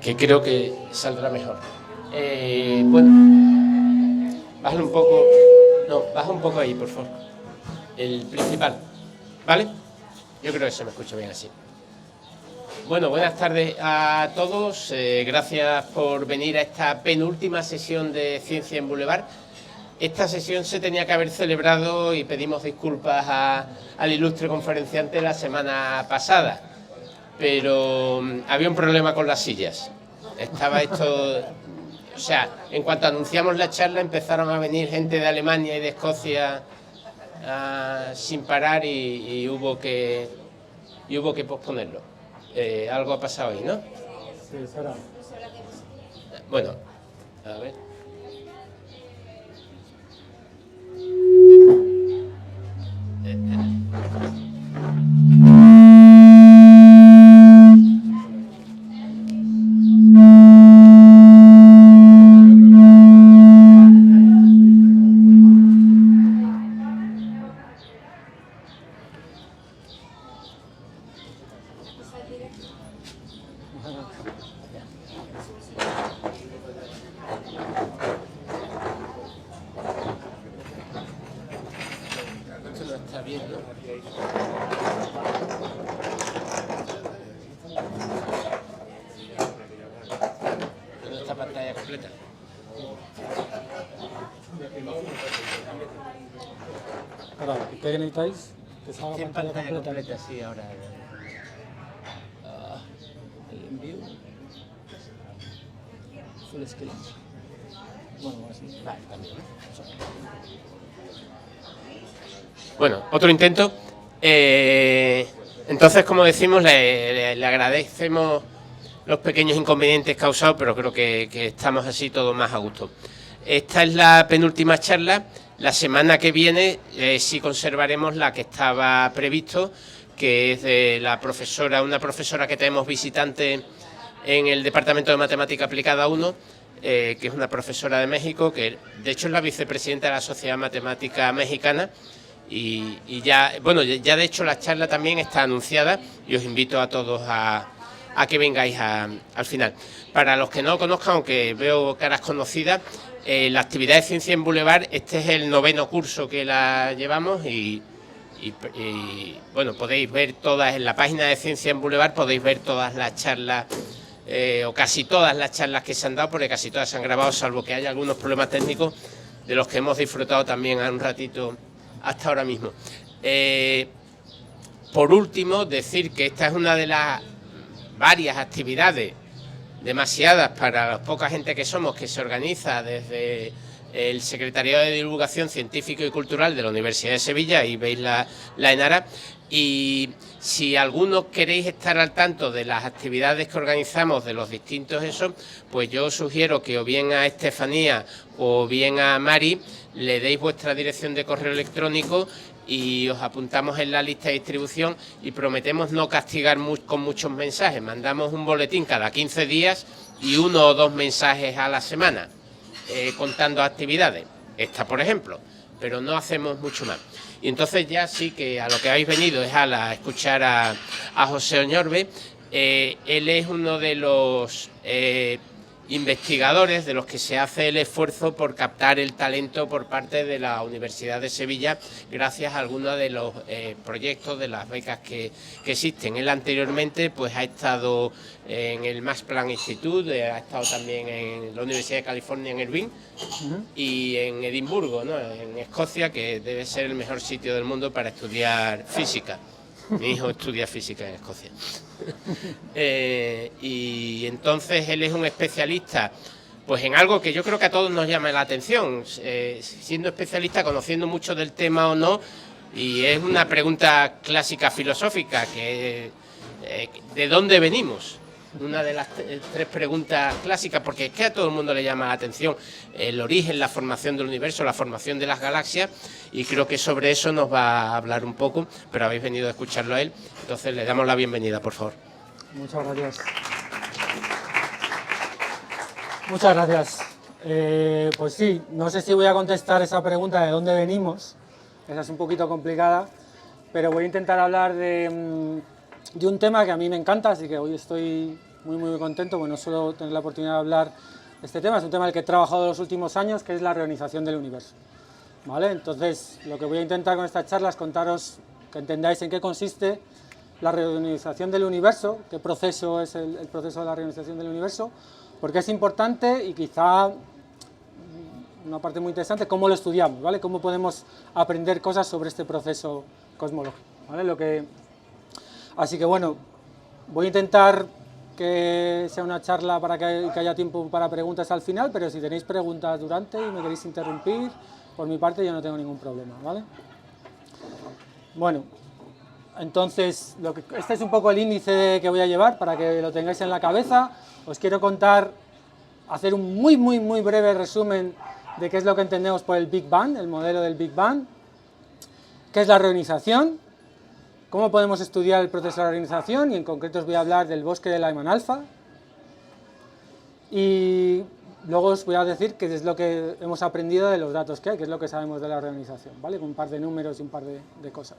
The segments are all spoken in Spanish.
que creo que saldrá mejor. Bueno, bájale un poco, no, baja un poco ahí, por favor, el principal, ¿vale? Yo creo que se me escucha bien así. Bueno, buenas tardes a todos, gracias por venir a esta penúltima sesión de Ciencia en Boulevard. Esta sesión se tenía que haber celebrado y pedimos disculpas al ilustre conferenciante la semana pasada, pero había un problema con las sillas. Estaba esto, o sea, en cuanto anunciamos la charla empezaron a venir gente de Alemania y de Escocia sin parar y hubo que posponerlo. Algo ha pasado ahí, ¿no? Sí, será. Bueno, a ver. Esto no está bien, ¿no? ¿Dónde está pantalla completa? Ahora, ¿qué necesitáis? Que salga ¿Qué pantalla completa. Sí, ahora. El envío. Full screen. Bueno, así. Vale, también, ¿no? Bueno, otro intento. Entonces, como decimos, le agradecemos los pequeños inconvenientes causados, pero creo que estamos así todos más a gusto. Esta es la penúltima charla. La semana que viene sí conservaremos la que estaba previsto, que es de la profesora, una profesora que tenemos visitante en el Departamento de Matemática Aplicada 1, que es una profesora de México, que de hecho es la vicepresidenta de la Sociedad Matemática Mexicana. Y ya, bueno, ya de hecho la charla también está anunciada y os invito a todos a que vengáis al final. Para los que no conozcan, aunque veo caras conocidas, la actividad de Ciencia en Boulevard, este es el 9º curso que la llevamos y bueno, podéis ver todas en la página de Ciencia en Boulevard, podéis ver todas las charlas o casi todas las charlas que se han dado, porque casi todas se han grabado, salvo que haya algunos problemas técnicos de los que hemos disfrutado también un ratito hasta ahora mismo. Por último, decir que esta es una de las varias actividades, demasiadas para la poca gente que somos, que se organiza desde el Secretariado de Divulgación Científica y Cultural de la Universidad de Sevilla. Ahí veis la enara. Y si algunos queréis estar al tanto de las actividades que organizamos, de los distintos pues yo os sugiero que o bien a Estefanía o bien a Mari le deis vuestra dirección de correo electrónico y os apuntamos en la lista de distribución y prometemos no castigar con muchos mensajes. Mandamos un boletín cada 15 días y 1 o 2 mensajes a la semana contando actividades. Esta, por ejemplo, pero no hacemos mucho más. Y entonces ya sí que a lo que habéis venido es a escuchar a José Oñorbe. Él es uno de los investigadores de los que se hace el esfuerzo por captar el talento por parte de la Universidad de Sevilla, gracias a algunos de los proyectos, de las becas que existen. Él anteriormente pues ha estado en el Max Planck Institute, ha estado también en la Universidad de California en Irvine y en Edimburgo, ¿no?, en Escocia, que debe ser el mejor sitio del mundo para estudiar física. Mi hijo estudia física en Escocia. Y entonces él es un especialista pues en algo que yo creo que a todos nos llama la atención, siendo especialista, conociendo mucho del tema o no, y es una pregunta clásica filosófica, que ¿de dónde venimos? Una de las 3 preguntas clásicas, porque es que a todo el mundo le llama la atención el origen, la formación del universo, la formación de las galaxias, y creo que sobre eso nos va a hablar un poco, pero habéis venido a escucharlo a él, entonces le damos la bienvenida, por favor. Muchas gracias. Muchas gracias. Pues sí, no sé si voy a contestar esa pregunta de dónde venimos, esa es un poquito complicada, pero voy a intentar hablar de un tema que a mí me encanta, así que hoy estoy muy contento, bueno, no suelo tener la oportunidad de hablar de este tema, es un tema en el que he trabajado los últimos años, que es la reionización del universo. ¿Vale? Entonces, lo que voy a intentar con esta charla es contaros, que entendáis en qué consiste la reionización del universo, qué proceso es el proceso de la reionización del universo, porque es importante y quizá una parte muy interesante, cómo lo estudiamos, ¿vale? Cómo podemos aprender cosas sobre este proceso cosmológico, ¿vale? Así que bueno, voy a intentar que sea una charla para que haya tiempo para preguntas al final, pero si tenéis preguntas durante y me queréis interrumpir, por mi parte yo no tengo ningún problema, ¿vale? Bueno, entonces, este es un poco el índice que voy a llevar para que lo tengáis en la cabeza. Os quiero contar, hacer un muy breve resumen de qué es lo que entendemos por el Big Bang, el modelo del Big Bang, qué es la reionización, cómo podemos estudiar el proceso de la reionización, y en concreto os voy a hablar del bosque de Lyman alfa, y luego os voy a decir qué es lo que hemos aprendido de los datos que hay, qué es lo que sabemos de la reionización, ¿vale? Con un par de números y un par de cosas.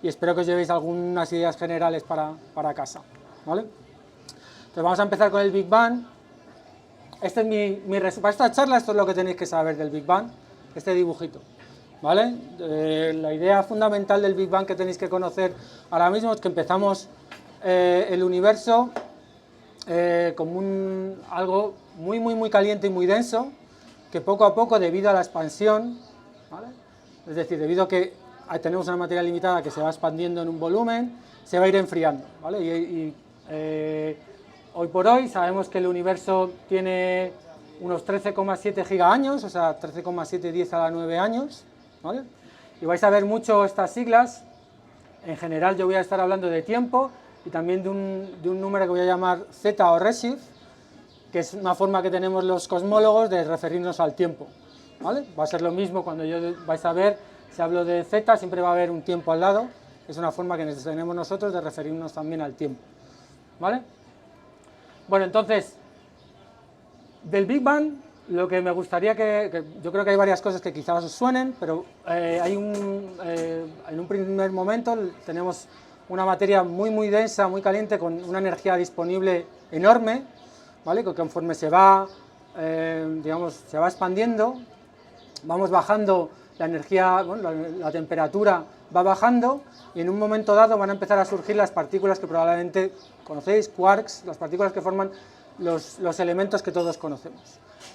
Y espero que os llevéis algunas ideas generales para casa, ¿vale? Entonces vamos a empezar con el Big Bang. Este es mi resumen. Para esta charla esto es lo que tenéis que saber del Big Bang, este dibujito, ¿vale? La idea fundamental del Big Bang que tenéis que conocer ahora mismo es que empezamos el universo como algo muy caliente y muy denso, que poco a poco, debido a la expansión, ¿vale? Es decir, debido a que tenemos una materia limitada que se va expandiendo en un volumen, se va a ir enfriando, ¿vale? Hoy por hoy sabemos que el universo tiene unos 13,7 gigaaños, o sea, 13,710 a la 9 años, ¿vale? Y vais a ver mucho estas siglas. En general yo voy a estar hablando de tiempo y también de un número que voy a llamar Z o redshift, que es una forma que tenemos los cosmólogos de referirnos al tiempo, ¿vale? Va a ser lo mismo cuando vais a ver, si hablo de Z, siempre va a haber un tiempo al lado, es una forma que tenemos nosotros de referirnos también al tiempo, ¿vale? Bueno, entonces, del Big Bang, lo que me gustaría yo creo que hay varias cosas que quizás os suenen, pero en un primer momento tenemos una materia muy densa, muy caliente, con una energía disponible enorme, ¿vale? Que conforme se va expandiendo, vamos bajando la energía, bueno, la temperatura va bajando, y en un momento dado van a empezar a surgir las partículas que probablemente conocéis, quarks, las partículas que forman los elementos que todos conocemos.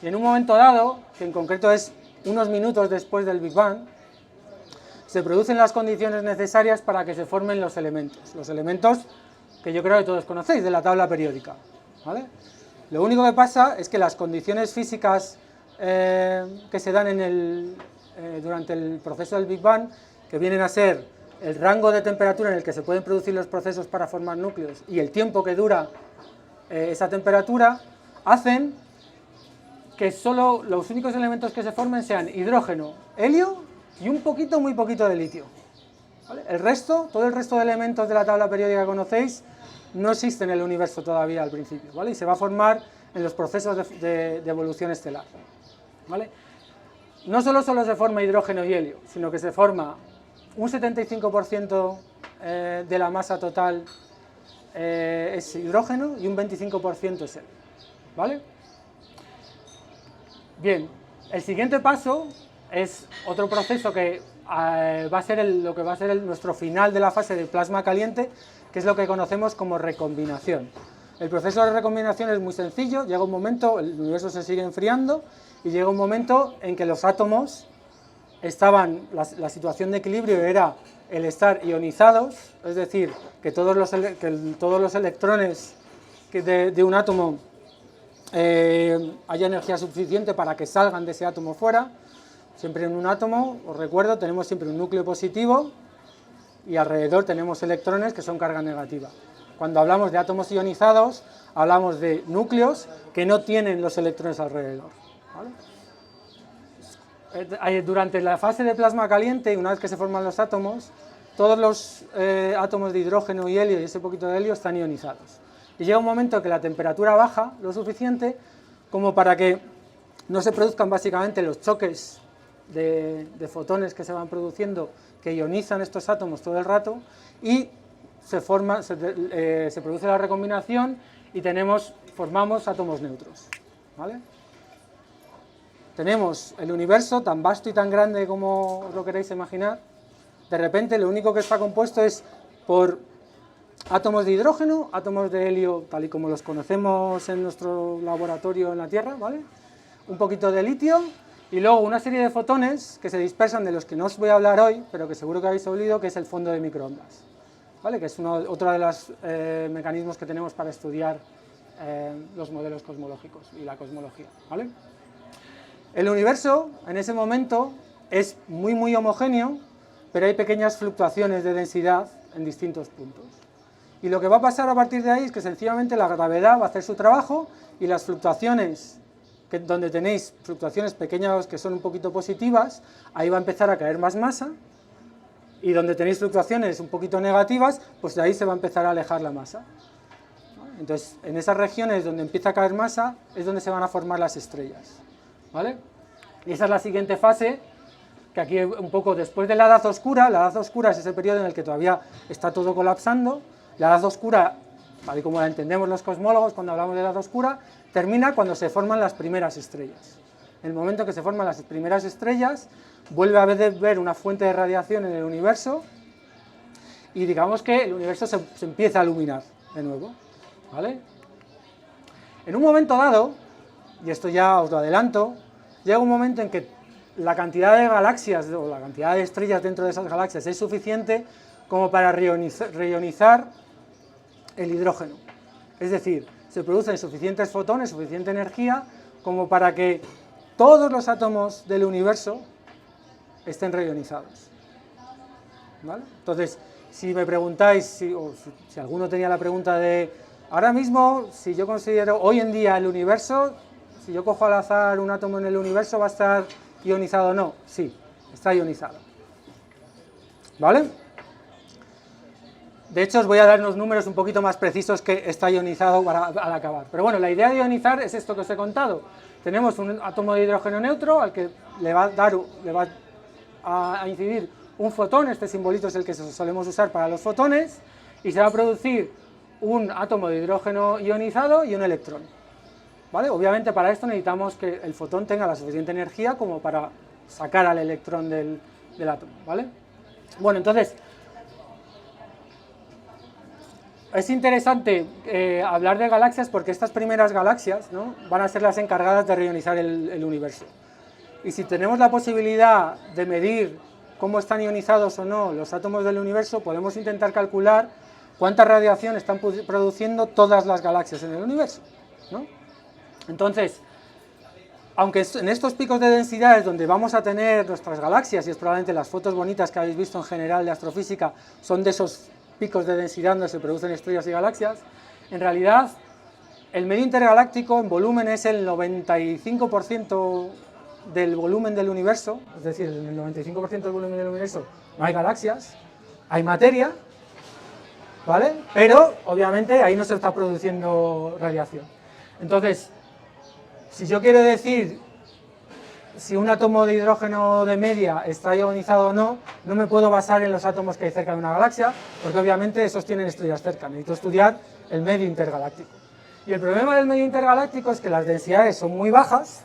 Y en un momento dado, que en concreto es unos minutos después del Big Bang, se producen las condiciones necesarias para que se formen los elementos que yo creo que todos conocéis, de la tabla periódica, ¿vale? Lo único que pasa es que las condiciones físicas que se dan durante el proceso del Big Bang, que vienen a ser el rango de temperatura en el que se pueden producir los procesos para formar núcleos y el tiempo que dura esa temperatura, hacen que solo los únicos elementos que se formen sean hidrógeno, helio y muy poquito de litio, ¿vale? Todo el resto de elementos de la tabla periódica que conocéis no existe en el universo todavía al principio, ¿vale? Y se va a formar en los procesos de evolución estelar, ¿vale? No solo se forma hidrógeno y helio, sino que se forma un 75% de la masa total es hidrógeno y un 25% es helio, ¿vale? Bien, el siguiente paso es otro proceso que va a ser nuestro final de la fase de plasma caliente, que es lo que conocemos como recombinación. El proceso de recombinación es muy sencillo, llega un momento, el universo se sigue enfriando, y llega un momento en que los átomos la situación de equilibrio era el estar ionizados, es decir, que todos los electrones de un átomo haya energía suficiente para que salgan de ese átomo fuera. Siempre en un átomo, os recuerdo, tenemos siempre un núcleo positivo y alrededor tenemos electrones que son carga negativa. Cuando hablamos de átomos ionizados, hablamos de núcleos que no tienen los electrones alrededor, ¿vale? Durante la fase de plasma caliente, una vez que se forman los átomos, todos los átomos de hidrógeno y helio y ese poquito de helio están ionizados. Y llega un momento que la temperatura baja lo suficiente como para que no se produzcan básicamente los choques de fotones que se van produciendo, que ionizan estos átomos todo el rato, y se produce la recombinación y formamos átomos neutros, ¿vale? Tenemos el universo tan vasto y tan grande como os lo queréis imaginar. De repente lo único que está compuesto es por átomos de hidrógeno, átomos de helio, tal y como los conocemos en nuestro laboratorio en la Tierra, ¿vale? Un poquito de litio y luego una serie de fotones que se dispersan, de los que no os voy a hablar hoy, pero que seguro que habéis oído, que es el fondo de microondas, ¿vale? Que es otro de los mecanismos que tenemos para estudiar los modelos cosmológicos y la cosmología, ¿vale? El universo en ese momento es muy homogéneo, pero hay pequeñas fluctuaciones de densidad en distintos puntos. Y lo que va a pasar a partir de ahí es que sencillamente la gravedad va a hacer su trabajo y las fluctuaciones, donde tenéis fluctuaciones pequeñas que son un poquito positivas, ahí va a empezar a caer más masa, y donde tenéis fluctuaciones un poquito negativas, pues de ahí se va a empezar a alejar la masa. Entonces, en esas regiones donde empieza a caer masa es donde se van a formar las estrellas, ¿vale? Y esa es la siguiente fase, que aquí un poco después de la edad oscura es ese periodo en el que todavía está todo colapsando. La edad oscura, tal y como la entendemos los cosmólogos cuando hablamos de edad oscura, termina cuando se forman las primeras estrellas. En el momento que se forman las primeras estrellas, vuelve a haber una fuente de radiación en el universo y digamos que el universo se empieza a iluminar de nuevo, ¿vale? En un momento dado, y esto ya os lo adelanto, llega un momento en que la cantidad de galaxias o la cantidad de estrellas dentro de esas galaxias es suficiente como para reionizar el hidrógeno. Es decir, se producen suficientes fotones, suficiente energía, como para que todos los átomos del universo estén reionizados, ¿vale? Entonces, si me preguntáis, si alguno tenía la pregunta de, ahora mismo, si yo considero hoy en día el universo, si yo cojo al azar un átomo en el universo, ¿va a estar ionizado o no? Sí, está ionizado, ¿vale? De hecho, os voy a dar unos números un poquito más precisos que está ionizado al acabar. Pero bueno, la idea de ionizar es esto que os he contado. Tenemos un átomo de hidrógeno neutro al que le va a incidir un fotón, este simbolito es el que solemos usar para los fotones, y se va a producir un átomo de hidrógeno ionizado y un electrón, ¿vale? Obviamente para esto necesitamos que el fotón tenga la suficiente energía como para sacar al electrón del átomo, ¿vale? Bueno, entonces, es interesante hablar de galaxias porque estas primeras galaxias, ¿no?, van a ser las encargadas de reionizar el universo. Y si tenemos la posibilidad de medir cómo están ionizados o no los átomos del universo, podemos intentar calcular cuánta radiación están produciendo todas las galaxias en el universo, ¿no? Entonces, aunque en estos picos de densidades donde vamos a tener nuestras galaxias, y es probablemente las fotos bonitas que habéis visto en general de astrofísica, son de esos picos de densidad donde se producen estrellas y galaxias, en realidad el medio intergaláctico en volumen es el 95% del volumen del universo, es decir, en el 95% del volumen del universo no hay galaxias, hay materia, ¿vale? Pero obviamente ahí no se está produciendo radiación. Entonces, si yo quiero decir si un átomo de hidrógeno de media está ionizado o no, no me puedo basar en los átomos que hay cerca de una galaxia, porque obviamente esos tienen estrellas cerca, necesito estudiar el medio intergaláctico. Y el problema del medio intergaláctico es que las densidades son muy bajas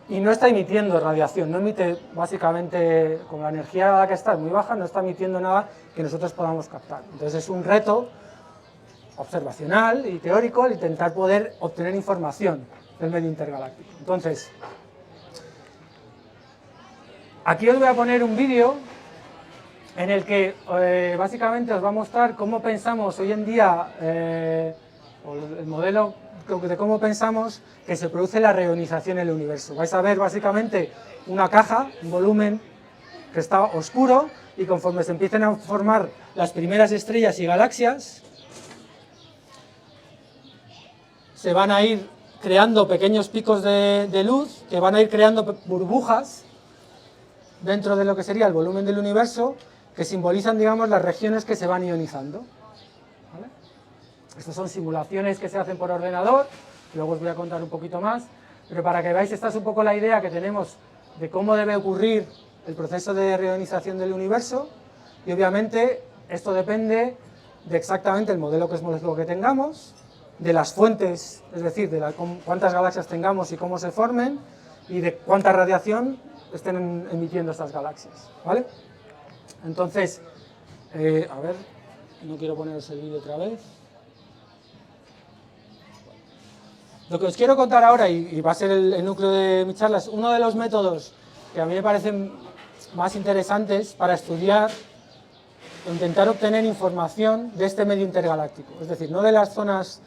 y no está emitiendo radiación, no emite básicamente, como la energía a la que está es muy baja, no está emitiendo nada que nosotros podamos captar. Entonces es un reto observacional y teórico el intentar poder obtener información del medio intergaláctico. Entonces, aquí os voy a poner un vídeo en el que básicamente os va a mostrar cómo pensamos hoy en día, o el modelo de cómo pensamos que se produce la reionización en el universo. Vais a ver básicamente una caja, un volumen que está oscuro, y conforme se empiecen a formar las primeras estrellas y galaxias, se van a ir creando pequeños picos de luz que van a ir creando burbujas dentro de lo que sería el volumen del universo, que simbolizan, digamos, las regiones que se van ionizando, ¿vale? Estas son simulaciones que se hacen por ordenador, luego os voy a contar un poquito más, pero para que veáis, esta es un poco la idea que tenemos de cómo debe ocurrir el proceso de reionización del universo, y obviamente esto depende de exactamente el modelo cosmológico que tengamos, de las fuentes, es decir, de cuántas galaxias tengamos y cómo se formen, y de cuánta radiación estén emitiendo estas galaxias, ¿vale? Entonces, a ver, no quiero poneros el vídeo otra vez. Lo que os quiero contar ahora, y va a ser el núcleo de mi charla, es uno de los métodos que a mí me parecen más interesantes para estudiar o intentar obtener información de este medio intergaláctico. Es decir, no de las zonas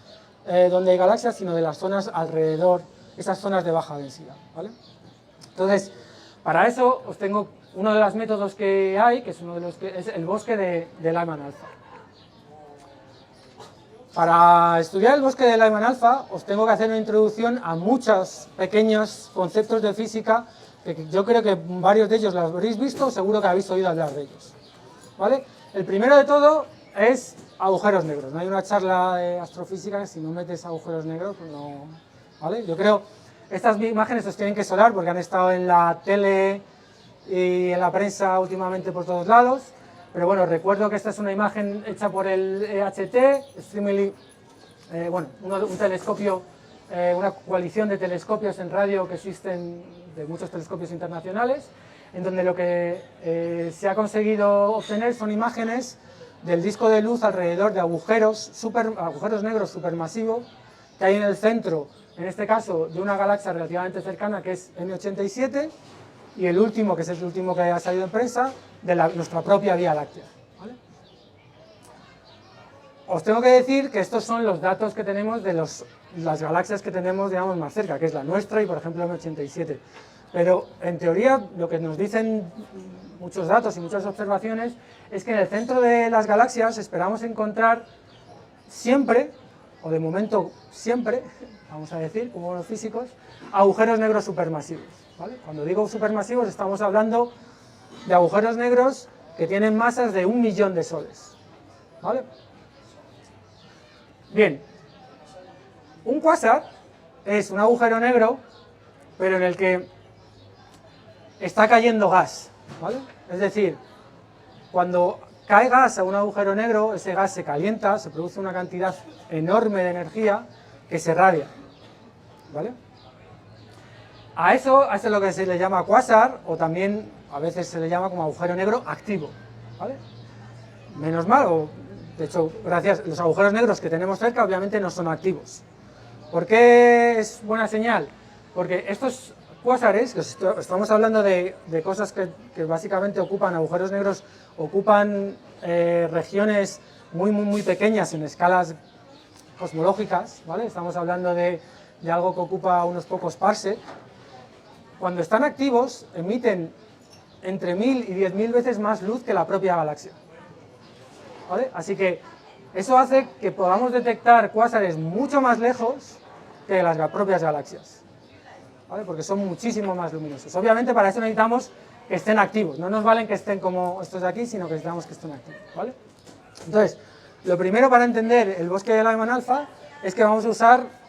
donde hay galaxias, sino de las zonas alrededor, esas zonas de baja densidad, ¿vale? Entonces, para eso os tengo uno de los métodos que hay, que es uno de los que es el bosque de Lyman alfa. Para estudiar el bosque de Lyman alfa os tengo que hacer una introducción a muchos pequeños conceptos de física que yo creo que varios de ellos los habréis visto, seguro que habéis oído hablar de ellos, ¿vale? El primero de todo es agujeros negros. No hay una charla de astrofísica si no metes agujeros negros, pues no, ¿vale? Yo creo, estas imágenes os tienen que sonar porque han estado en la tele y en la prensa últimamente por todos lados, pero bueno, recuerdo que esta es una imagen hecha por el EHT, Extremely, un telescopio, una coalición de telescopios en radio que existen, de muchos telescopios internacionales, en donde lo que se ha conseguido obtener son imágenes del disco de luz alrededor de agujeros negros supermasivos que hay en el centro, en este caso, de una galaxia relativamente cercana que es M87, y el último, que es el último que ha salido en prensa, de nuestra propia Vía Láctea, ¿vale? Os tengo que decir que estos son los datos que tenemos de las galaxias que tenemos, digamos, más cerca, que es la nuestra y, por ejemplo, M87. Pero, en teoría, lo que nos dicen muchos datos y muchas observaciones es que en el centro de las galaxias esperamos encontrar siempre, o de momento siempre, vamos a decir, como los físicos, agujeros negros supermasivos, ¿vale? Cuando digo supermasivos estamos hablando de agujeros negros que tienen masas de 1 millón de soles, ¿vale? Bien, un cuásar es un agujero negro, pero en el que está cayendo gas, ¿vale? Es decir, cuando cae gas a un agujero negro, ese gas se calienta, se produce una cantidad enorme de energía que se radia, ¿vale? A eso es lo que se le llama cuásar, o también a veces se le llama como agujero negro activo, ¿vale? Menos mal, de hecho, gracias, los agujeros negros que tenemos cerca obviamente no son activos. ¿Por qué es buena señal? Porque estos cuásares, que estamos hablando de cosas que básicamente ocupan, agujeros negros ocupan regiones muy pequeñas en escalas cosmológicas, ¿vale? Estamos hablando de algo que ocupa unos pocos parsec. Cuando están activos, emiten entre 1000 y 10.000 veces más luz que la propia galaxia, ¿vale? Así que eso hace que podamos detectar cuásares mucho más lejos que las propias galaxias, ¿vale? Porque son muchísimo más luminosos. Obviamente para eso necesitamos que estén activos, no nos valen que estén como estos de aquí, sino que necesitamos que estén activos, ¿vale? Entonces, lo primero para entender el bosque de Lyman alfa es que vamos a usar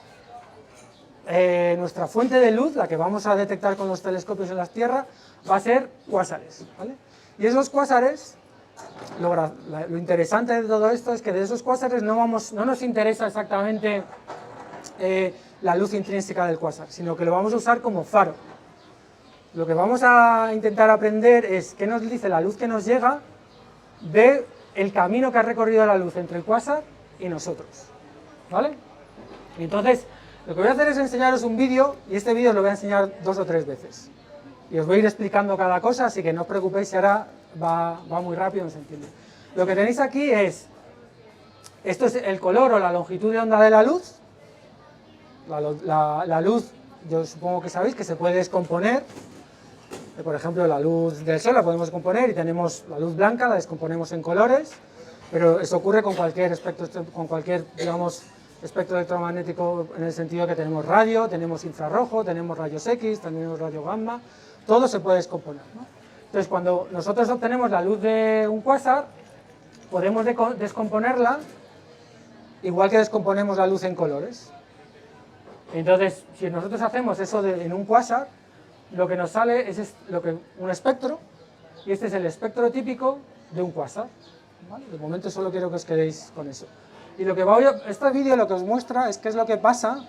nuestra fuente de luz, la que vamos a detectar con los telescopios en la Tierra, va a ser cuásares, ¿vale? Y esos cuásares, lo interesante de todo esto es que de esos cuásares no nos interesa exactamente la luz intrínseca del cuásar, sino que lo vamos a usar como faro. Lo que vamos a intentar aprender es qué nos dice la luz que nos llega de el camino que ha recorrido la luz entre el cuásar y nosotros, ¿vale? Y entonces, lo que voy a hacer es enseñaros un vídeo, y este vídeo os lo voy a enseñar 2 o 3 veces. Y os voy a ir explicando cada cosa, así que no os preocupéis si ahora va muy rápido, no se entiende. Lo que tenéis aquí es, esto es el color o la longitud de onda de la luz. La luz, yo supongo que sabéis que se puede descomponer. Por ejemplo, la luz del sol la podemos descomponer y tenemos la luz blanca, la descomponemos en colores, pero eso ocurre con cualquier digamos, espectro electromagnético, en el sentido que tenemos radio, tenemos infrarrojo, tenemos rayos X, tenemos radio gamma, todo se puede descomponer, ¿no? Entonces, cuando nosotros obtenemos la luz de un cuásar, podemos descomponerla igual que descomponemos la luz en colores. Entonces, si nosotros hacemos eso en un cuásar, lo que nos sale es un espectro, y este es el espectro típico de un cuásar, ¿vale? De momento solo quiero que os quedéis con eso. Y lo que este vídeo lo que os muestra es qué es lo que pasa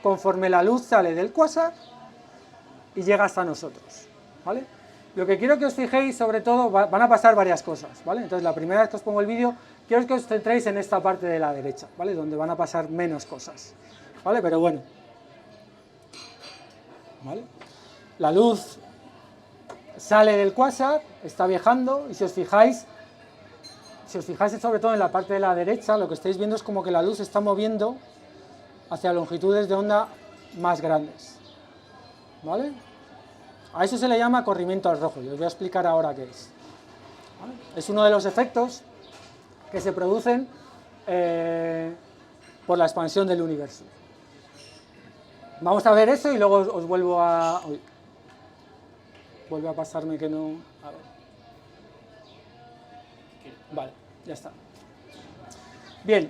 conforme la luz sale del cuásar y llega hasta nosotros, ¿vale? Lo que quiero que os fijéis, sobre todo, van a pasar varias cosas, ¿vale? Entonces, la primera vez que os pongo el vídeo, quiero que os centréis en esta parte de la derecha, ¿vale? Donde van a pasar menos cosas, ¿vale? Pero bueno, ¿vale? La luz sale del cuásar, está viajando, y si os fijáis sobre todo en la parte de la derecha, lo que estáis viendo es como que la luz se está moviendo hacia longitudes de onda más grandes, ¿vale? A eso se le llama corrimiento al rojo, y os voy a explicar ahora qué es, ¿vale? Es uno de los efectos que se producen por la expansión del universo. Vamos a ver eso y luego os vuelvo a... Uy, vuelve a pasarme que no... A ver. Vale, ya está. Bien,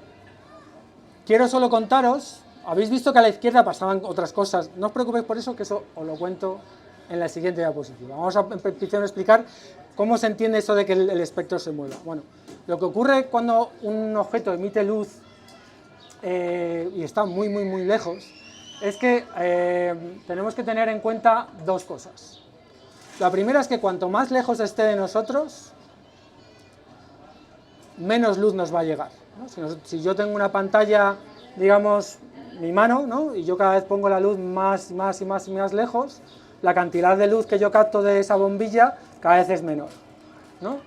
quiero solo contaros... Habéis visto que a la izquierda pasaban otras cosas. No os preocupéis por eso, que eso os lo cuento en la siguiente diapositiva. Vamos a empezar a explicar cómo se entiende eso de que el espectro se mueva. Bueno, lo que ocurre cuando un objeto emite luz y está muy lejos, es que tenemos que tener en cuenta dos cosas. La primera es que cuanto más lejos esté de nosotros, menos luz nos va a llegar, ¿no? Si yo tengo una pantalla, digamos, mi mano, ¿no? Y yo cada vez pongo la luz más lejos, la cantidad de luz que yo capto de esa bombilla cada vez es menor, ¿no?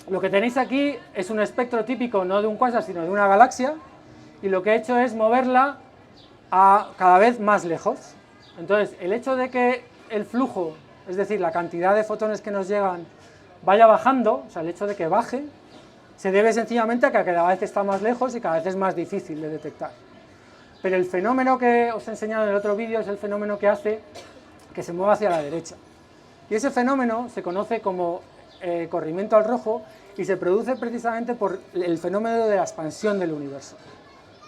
Lo que tenéis aquí es un espectro típico, no de un cuásar, sino de una galaxia, y lo que he hecho es moverla a cada vez más lejos. Entonces, el hecho de que el flujo, es decir, la cantidad de fotones que nos llegan, vaya bajando, o sea, el hecho de que baje, se debe sencillamente a que cada vez está más lejos y cada vez es más difícil de detectar. Pero el fenómeno que os he enseñado en el otro vídeo es el fenómeno que hace que se mueva hacia la derecha. Y ese fenómeno se conoce como corrimiento al rojo y se produce precisamente por el fenómeno de la expansión del universo,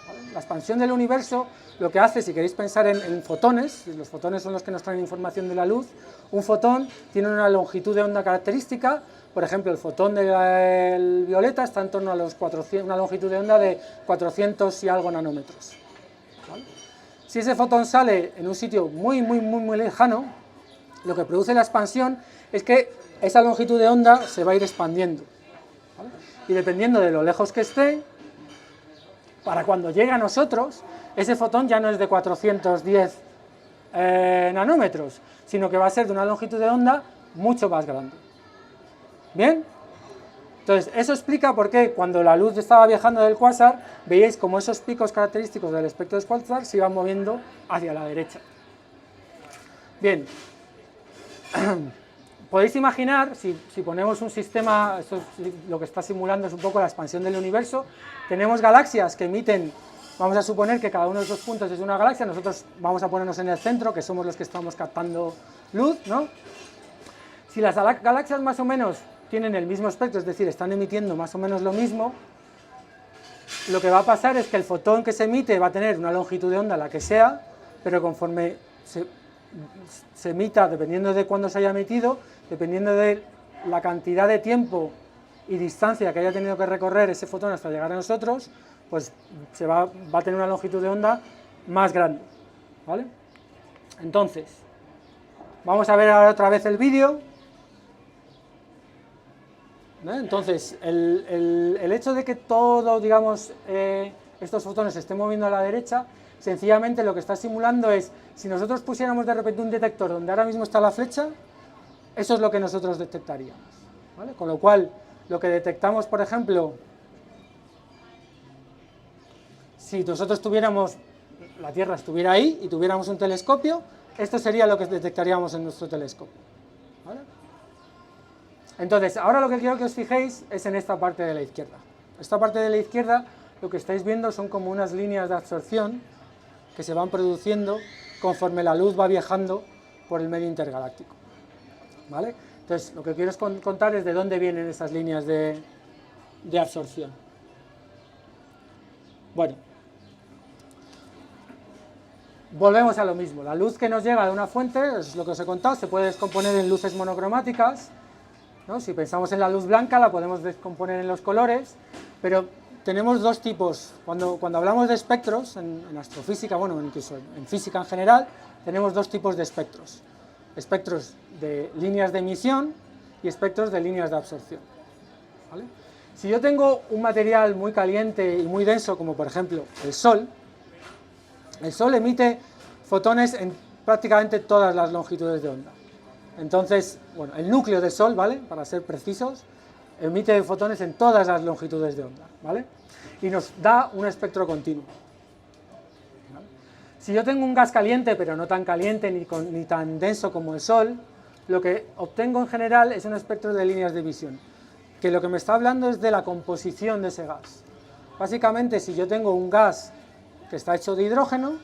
¿vale? La expansión del universo lo que hace, si queréis pensar en fotones, los fotones son los que nos traen información de la luz, un fotón tiene una longitud de onda característica. Por ejemplo, el fotón del violeta está en torno a los 400, una longitud de onda de 400 y algo nanómetros, ¿vale? Si ese fotón sale en un sitio muy lejano, lo que produce la expansión es que esa longitud de onda se va a ir expandiendo, ¿vale? Y dependiendo de lo lejos que esté, para cuando llegue a nosotros, ese fotón ya no es de 410 nanómetros, sino que va a ser de una longitud de onda mucho más grande. ¿Bien? Entonces, eso explica por qué cuando la luz estaba viajando del cuásar, veíais como esos picos característicos del espectro del cuásar se iban moviendo hacia la derecha. Bien, podéis imaginar, si ponemos un sistema, esto es lo que está simulando es un poco la expansión del universo, tenemos galaxias que emiten, vamos a suponer que cada uno de esos puntos es una galaxia, nosotros vamos a ponernos en el centro, que somos los que estamos captando luz, ¿no? Si las galaxias más o menos tienen el mismo espectro, es decir, están emitiendo más o menos lo mismo, lo que va a pasar es que el fotón que se emite va a tener una longitud de onda, la que sea, pero conforme se emita, dependiendo de cuándo se haya emitido, dependiendo de la cantidad de tiempo y distancia que haya tenido que recorrer ese fotón hasta llegar a nosotros, pues va a tener una longitud de onda más grande, ¿vale? Entonces, vamos a ver ahora otra vez el vídeo. Entonces, el hecho de que todo, digamos, estos fotones se estén moviendo a la derecha, sencillamente lo que está simulando es, si nosotros pusiéramos de repente un detector donde ahora mismo está la flecha, eso es lo que nosotros detectaríamos, ¿vale? Con lo cual, lo que detectamos, por ejemplo, si nosotros tuviéramos, la Tierra estuviera ahí y tuviéramos un telescopio, esto sería lo que detectaríamos en nuestro telescopio, ¿vale? Entonces, ahora lo que quiero que os fijéis es en esta parte de la izquierda. Esta parte de la izquierda, lo que estáis viendo son como unas líneas de absorción que se van produciendo conforme la luz va viajando por el medio intergaláctico, ¿vale? Entonces, lo que quiero contar es de dónde vienen esas líneas de absorción. Bueno, volvemos a lo mismo. La luz que nos llega de una fuente, es lo que os he contado, se puede descomponer en luces monocromáticas, ¿no? Si pensamos en la luz blanca, la podemos descomponer en los colores, pero tenemos dos tipos. Cuando hablamos de espectros, en astrofísica, bueno, incluso en física en general, tenemos dos tipos de espectros. Espectros de líneas de emisión y espectros de líneas de absorción, ¿vale? Si yo tengo un material muy caliente y muy denso, como por ejemplo el Sol emite fotones en prácticamente todas las longitudes de onda. Entonces, bueno, el núcleo del Sol, ¿vale?, para ser precisos, emite fotones en todas las longitudes de onda, ¿vale?, y nos da un espectro continuo, ¿vale? Si yo tengo un gas caliente, pero no tan caliente ni tan denso como el Sol, lo que obtengo en general es un espectro de líneas de emisión, que lo que me está hablando es de la composición de ese gas. Básicamente, si yo tengo un gas que está hecho de hidrógeno,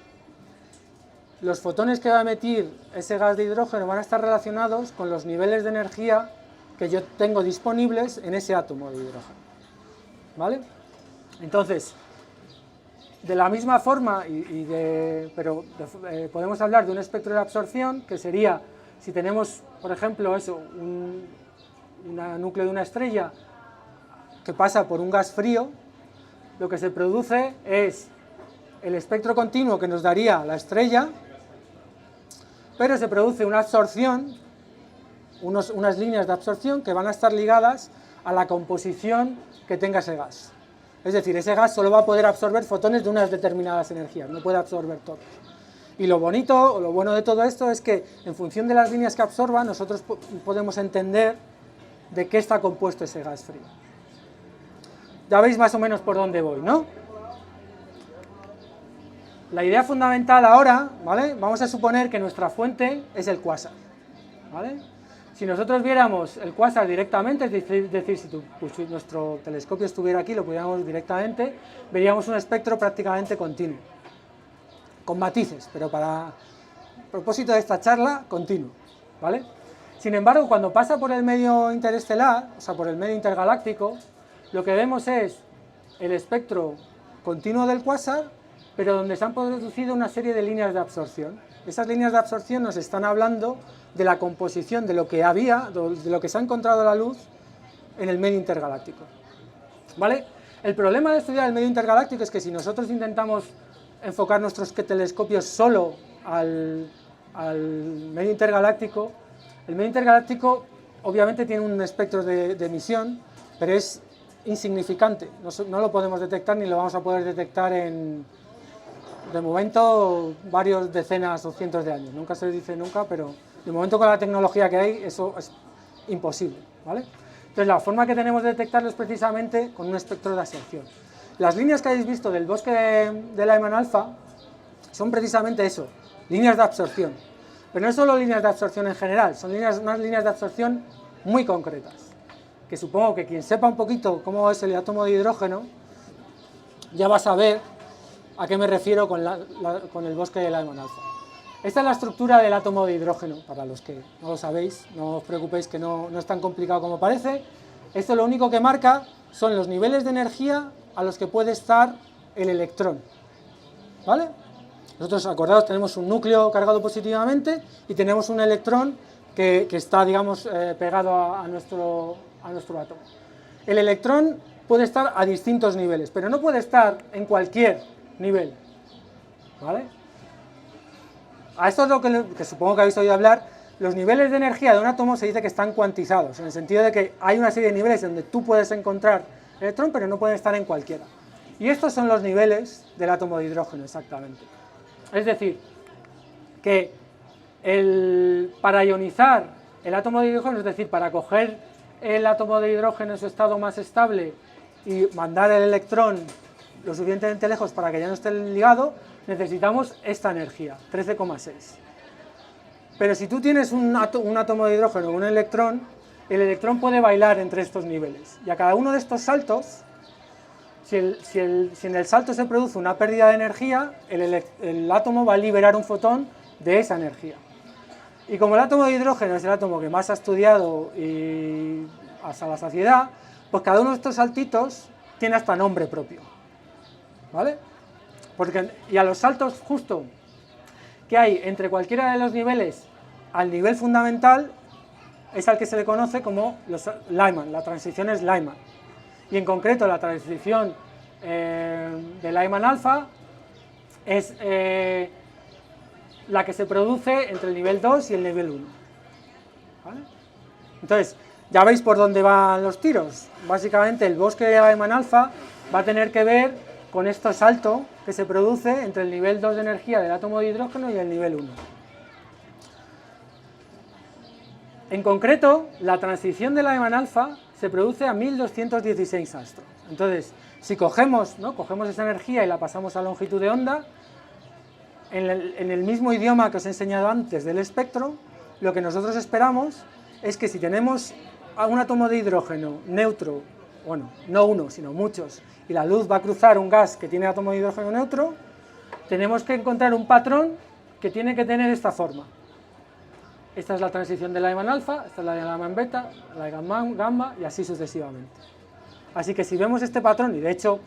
los fotones que va a emitir ese gas de hidrógeno van a estar relacionados con los niveles de energía que yo tengo disponibles en ese átomo de hidrógeno, ¿vale? Entonces, de la misma forma, podemos hablar de un espectro de absorción, que sería, si tenemos, por ejemplo, un núcleo de una estrella que pasa por un gas frío, lo que se produce es el espectro continuo que nos daría la estrella, pero se produce una absorción, unas líneas de absorción que van a estar ligadas a la composición que tenga ese gas. Es decir, ese gas solo va a poder absorber fotones de unas determinadas energías, no puede absorber todos. Y lo bonito, o lo bueno de todo esto es que, en función de las líneas que absorba, nosotros podemos entender de qué está compuesto ese gas frío. Ya veis más o menos por dónde voy, ¿no? La idea fundamental ahora, ¿vale?, vamos a suponer que nuestra fuente es el cuásar, ¿vale? Si nosotros viéramos el cuásar directamente, es decir, si nuestro telescopio estuviera aquí, lo pudiéramos directamente, veríamos un espectro prácticamente continuo, con matices, pero para el propósito de esta charla, continuo, ¿vale? Sin embargo, cuando pasa por el medio interestelar, o sea, por el medio intergaláctico, lo que vemos es el espectro continuo del cuásar, pero donde se han producido una serie de líneas de absorción. Esas líneas de absorción nos están hablando de la composición de lo que había, de lo que se ha encontrado la luz en el medio intergaláctico, ¿vale? El problema de estudiar el medio intergaláctico es que si nosotros intentamos enfocar nuestros telescopios solo al medio intergaláctico, el medio intergaláctico obviamente tiene un espectro de emisión, pero es insignificante, no lo podemos detectar ni lo vamos a poder detectar de momento, varios decenas o cientos de años. Nunca se dice nunca, pero de momento con la tecnología que hay, eso es imposible, ¿vale? Entonces, la forma que tenemos de detectarlo es precisamente con un espectro de absorción. Las líneas que habéis visto del bosque de Lyman alfa son precisamente eso, líneas de absorción. Pero no solo líneas de absorción en general, son unas líneas de absorción muy concretas, que supongo que quien sepa un poquito cómo es el átomo de hidrógeno, ya va a saber a qué me refiero con el bosque de Lyman alfa. Esta es la estructura del átomo de hidrógeno, para los que no lo sabéis, no os preocupéis que no es tan complicado como parece. Esto lo único que marca son los niveles de energía a los que puede estar el electrón, ¿vale? Nosotros, acordaos, tenemos un núcleo cargado positivamente y tenemos un electrón que está, digamos, pegado a nuestro átomo. El electrón puede estar a distintos niveles, pero no puede estar en cualquier nivel, ¿vale? A esto es lo que supongo que habéis oído hablar. Los niveles de energía de un átomo se dice que están cuantizados, en el sentido de que hay una serie de niveles donde tú puedes encontrar electrón, pero no pueden estar en cualquiera. Y estos son los niveles del átomo de hidrógeno, exactamente. Es decir, que para ionizar el átomo de hidrógeno, es decir, para coger el átomo de hidrógeno en su estado más estable y mandar el electrón lo suficientemente lejos para que ya no esté ligado, necesitamos esta energía, 13,6. Pero si tú tienes un átomo de hidrógeno o un electrón, el electrón puede bailar entre estos niveles. Y a cada uno de estos saltos, si en el salto se produce una pérdida de energía, el átomo va a liberar un fotón de esa energía. Y como el átomo de hidrógeno es el átomo que más ha estudiado y hasta la saciedad, pues cada uno de estos saltitos tiene hasta nombre propio, ¿vale? Y a los saltos justo que hay entre cualquiera de los niveles al nivel fundamental, es al que se le conoce como los Lyman, la transición es Lyman. Y en concreto la transición de Lyman alfa es la que se produce entre el nivel 2 y el nivel 1. ¿Vale? Entonces, ya veis por dónde van los tiros. Básicamente el bosque de Lyman alfa va a tener que ver con este salto que se produce entre el nivel 2 de energía del átomo de hidrógeno y el nivel 1. En concreto, la transición de Lyman alfa se produce a 1216 astros. Entonces, si cogemos esa energía y la pasamos a longitud de onda, en el mismo idioma que os he enseñado antes del espectro, lo que nosotros esperamos es que si tenemos a un átomo de hidrógeno neutro, bueno, no uno, sino muchos, y la luz va a cruzar un gas que tiene átomo de hidrógeno neutro, tenemos que encontrar un patrón que tiene que tener esta forma. Esta es la transición de Lyman alfa, esta es la de Lyman beta, la de gamma y así sucesivamente. Así que si vemos este patrón, y de hecho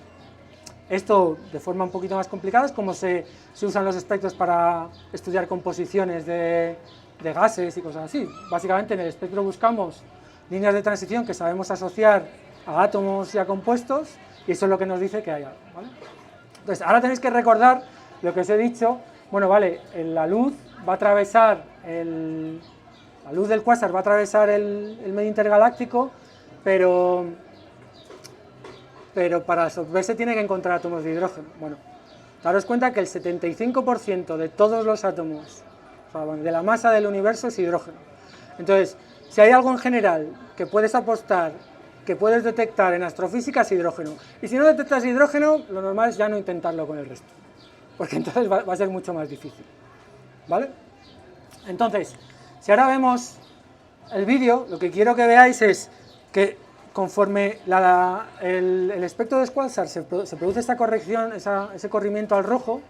esto de forma un poquito más complicada es como se usan los espectros para estudiar composiciones de gases y cosas así. Básicamente en el espectro buscamos líneas de transición que sabemos asociar a átomos y a compuestos, y eso es lo que nos dice que hay algo, ¿vale? Entonces, ahora tenéis que recordar lo que os he dicho. Bueno, vale, la luz va a atravesar la luz del cuásar va a atravesar el medio intergaláctico, pero para absorberse tiene que encontrar átomos de hidrógeno. Bueno, daros cuenta que el 75% de todos los átomos, o sea, de la masa del universo, es hidrógeno. Entonces, si hay algo en general que puedes apostar, que puedes detectar en astrofísica, es hidrógeno. Y si no detectas hidrógeno, lo normal es ya no intentarlo con el resto, porque entonces va a ser mucho más difícil, ¿vale? Entonces, si ahora vemos el vídeo, lo que quiero que veáis es que conforme el espectro de Schwarzschild se produce esta corrección, ese corrimiento al rojo,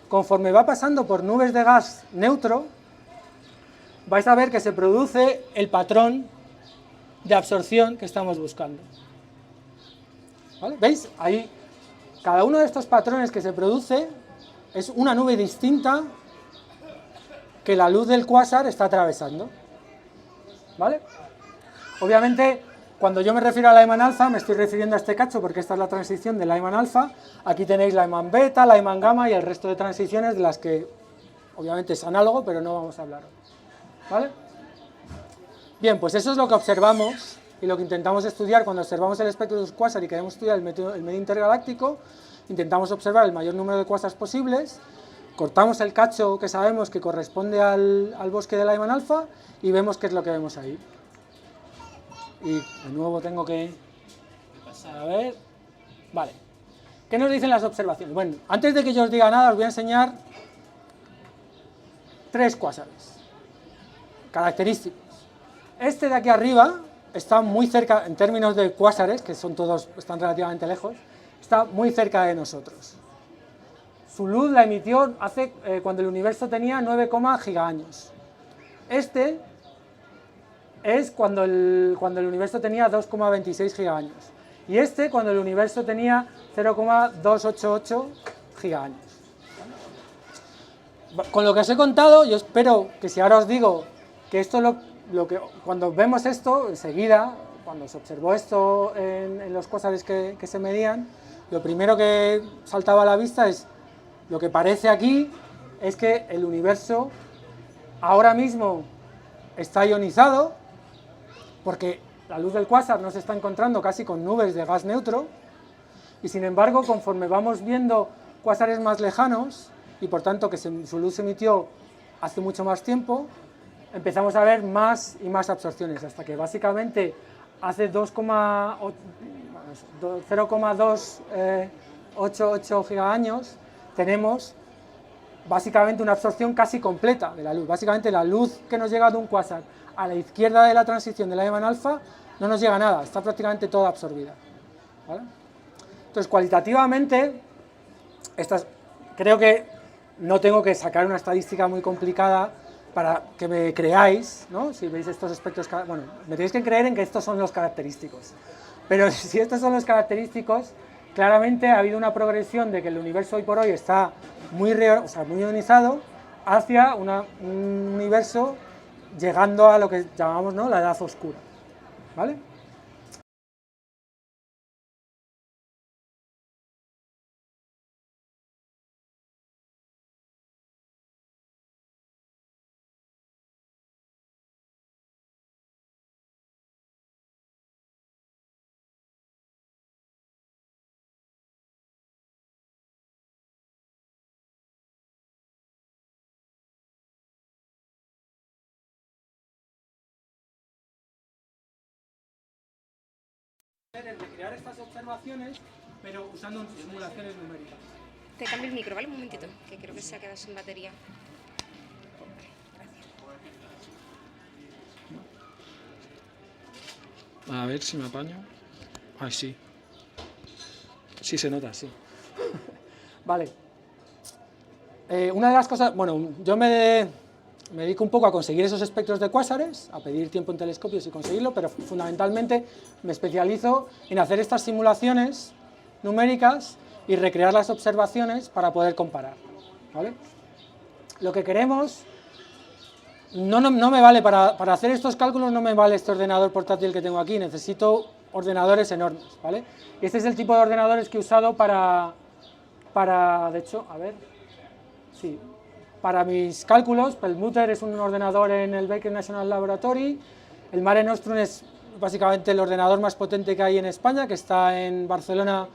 conforme va pasando por nubes de gas neutro, vais a ver que se produce el patrón de absorción que estamos buscando. ¿Vale? ¿Veis? Ahí, cada uno de estos patrones que se produce es una nube distinta que la luz del cuásar está atravesando. ¿Vale? Obviamente, cuando yo me refiero a Lyman alfa, me estoy refiriendo a este cacho porque esta es la transición de Lyman alfa. Aquí tenéis Lyman beta, Lyman gamma y el resto de transiciones de las que obviamente es análogo, pero no vamos a hablar hoy. ¿Vale? Bien, pues eso es lo que observamos y lo que intentamos estudiar cuando observamos el espectro de los cuásar y queremos estudiar el medio intergaláctico. Intentamos observar el mayor número de cuásares posibles, cortamos el cacho que sabemos que corresponde al bosque de Lyman alfa y vemos qué es lo que vemos ahí. Y de nuevo tengo que pasar a ver. Vale. ¿Qué nos dicen las observaciones? Bueno, antes de que yo os diga nada, os voy a enseñar 3 cuásares característicos. Este de aquí arriba está muy cerca, en términos de cuásares, que son todos, están relativamente lejos, está muy cerca de nosotros. Su luz la emitió cuando el universo tenía 9, gigaaños. Este es cuando el universo tenía 2,26 gigaaños. Y este cuando el universo tenía 0,288 gigaaños. Con lo que os he contado, yo espero que si ahora os digo que esto cuando vemos esto, enseguida, cuando se observó esto en los cuásares que se medían, lo primero que saltaba a la vista es lo que parece aquí es que el universo ahora mismo está ionizado porque la luz del cuásar no se está encontrando casi con nubes de gas neutro y sin embargo conforme vamos viendo cuásares más lejanos y por tanto que su luz se emitió hace mucho más tiempo, empezamos a ver más y más absorciones hasta que básicamente hace 0,288 gigaaños tenemos básicamente una absorción casi completa de la luz. Básicamente la luz que nos llega de un cuásar a la izquierda de la transición de Lyman alfa no nos llega nada, está prácticamente toda absorbida. ¿Vale? Entonces, cualitativamente, creo que no tengo que sacar una estadística muy complicada para que me creáis, ¿no? Si veis estos espectros, bueno, me tenéis que creer en que estos son los característicos. Pero si estos son los característicos, claramente ha habido una progresión de que el universo hoy por hoy está muy ionizado hacia un universo llegando a lo que llamamos, ¿no?, la edad oscura, ¿vale? En recrear estas observaciones, pero usando simulaciones numéricas. Te cambio el micro, ¿vale? Un momentito, que creo que se ha quedado sin batería. A ver si me apaño. Ay, sí. Sí se nota, sí. Vale. Una de las cosas, bueno, yo me dedico un poco a conseguir esos espectros de cuásares, a pedir tiempo en telescopios y conseguirlo, pero fundamentalmente me especializo en hacer estas simulaciones numéricas y recrear las observaciones para poder comparar, ¿vale? Lo que queremos, no me vale, para hacer estos cálculos no me vale este ordenador portátil que tengo aquí, necesito ordenadores enormes, ¿vale? Y este es el tipo de ordenadores que he usado para de hecho, a ver, sí, para mis cálculos. Perlmutter es un ordenador en el Baker National Laboratory, el Mare Nostrum es básicamente el ordenador más potente que hay en España, que está en Barcelona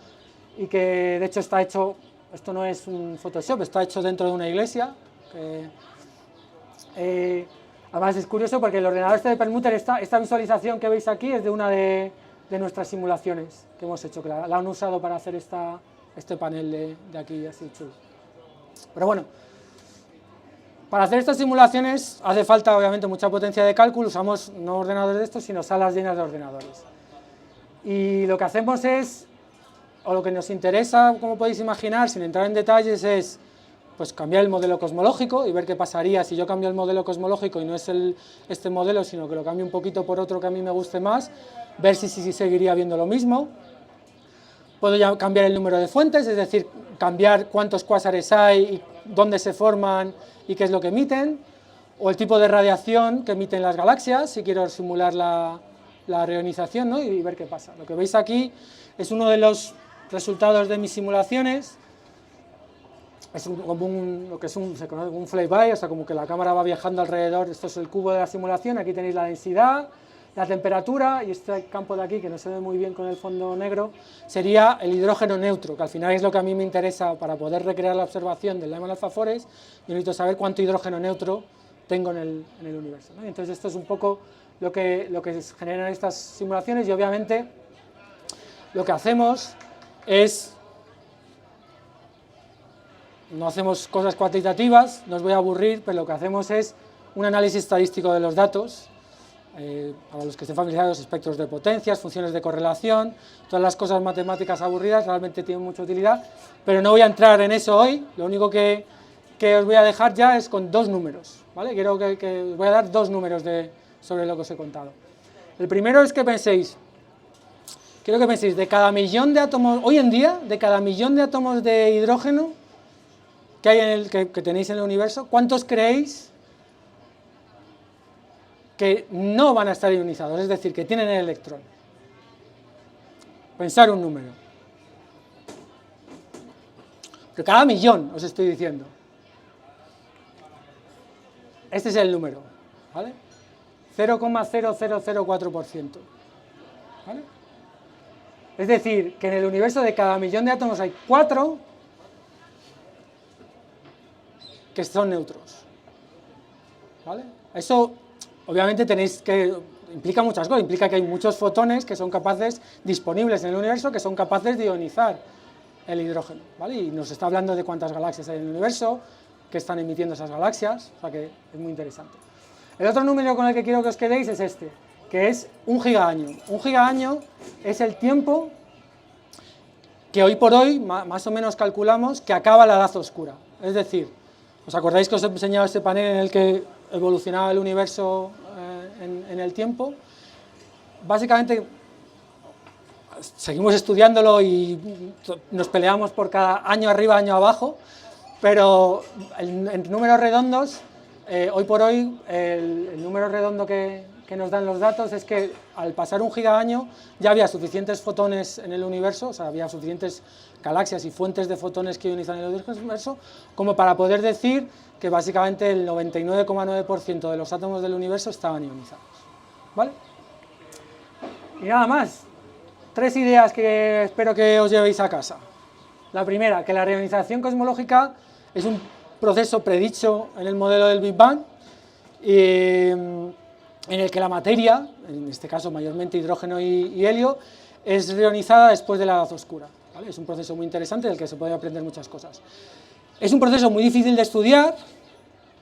y que de hecho está hecho, esto no es un Photoshop, está hecho dentro de una iglesia. Además es curioso porque el ordenador este de Perlmutter, esta visualización que veis aquí es de una de nuestras simulaciones que hemos hecho, que la han usado para hacer este panel de aquí así chulo. Pero bueno, para hacer estas simulaciones hace falta obviamente mucha potencia de cálculo, usamos no ordenadores de estos, sino salas llenas de ordenadores. Y lo que hacemos es, o lo que nos interesa, como podéis imaginar, sin entrar en detalles, es pues cambiar el modelo cosmológico y ver qué pasaría si yo cambio el modelo cosmológico y no es este modelo, sino que lo cambio un poquito por otro que a mí me guste más, ver si seguiría viendo lo mismo. Puedo ya cambiar el número de fuentes, es decir, cambiar cuántos cuásares hay, y dónde se forman y qué es lo que emiten, o el tipo de radiación que emiten las galaxias, si quiero simular la reionización, ¿no?, y ver qué pasa. Lo que veis aquí es uno de los resultados de mis simulaciones. Es lo que se conoce como un flyby, o sea, como que la cámara va viajando alrededor. Esto es el cubo de la simulación, aquí tenéis la densidad, la temperatura, y este campo de aquí, que no se ve muy bien con el fondo negro, sería el hidrógeno neutro, que al final es lo que a mí me interesa para poder recrear la observación del Lyman Alpha Forest. Yo necesito saber cuánto hidrógeno neutro tengo en el universo, ¿no? Entonces esto es un poco lo que generan estas simulaciones, y obviamente lo que hacemos es, no hacemos cosas cuantitativas, no os voy a aburrir, pero lo que hacemos es un análisis estadístico de los datos. Para los que estén familiarizados, espectros de potencias, funciones de correlación, todas las cosas matemáticas aburridas realmente tienen mucha utilidad, pero no voy a entrar en eso hoy. Lo único que os voy a dejar ya es con dos números, ¿vale? Quiero que os voy a dar dos números sobre lo que os he contado. El primero es que penséis, quiero que penséis, de cada millón de átomos, hoy en día, de cada millón de átomos de hidrógeno que hay que tenéis en el universo, ¿cuántos creéis que no van a estar ionizados, es decir, que tienen el electrón? Pensar un número. Pero cada millón, os estoy diciendo. Este es el número, ¿vale? 0,0004%. ¿Vale? Es decir, que en el universo de cada millón de átomos hay 4 que son neutros. ¿Vale? Eso obviamente implica muchas cosas, implica que hay muchos fotones que son capaces, disponibles en el universo, que son capaces de ionizar el hidrógeno, ¿vale? Y nos está hablando de cuántas galaxias hay en el universo, que están emitiendo esas galaxias, o sea que es muy interesante. El otro número con el que quiero que os quedéis es este, que es 1 gigaaño. 1 gigaaño es el tiempo que hoy por hoy, más o menos calculamos, que acaba la edad oscura. Es decir, ¿os acordáis que os he enseñado ese panel en el que evolucionaba el universo en el tiempo? Básicamente seguimos estudiándolo y nos peleamos por cada año arriba, año abajo, pero en números redondos hoy por hoy el número redondo que nos dan los datos es que al pasar 1 gigaño ya había suficientes fotones en el universo, o sea, había suficientes galaxias y fuentes de fotones que ionizan el universo, como para poder decir que básicamente el 99,9% de los átomos del universo estaban ionizados, ¿vale? Y nada más, 3 ideas que espero que os llevéis a casa. La primera, que la reionización cosmológica es un proceso predicho en el modelo del Big Bang, en el que la materia, en este caso mayormente hidrógeno y helio, es reionizada después de la edad oscura, ¿vale? Es un proceso muy interesante del que se puede aprender muchas cosas. Es un proceso muy difícil de estudiar,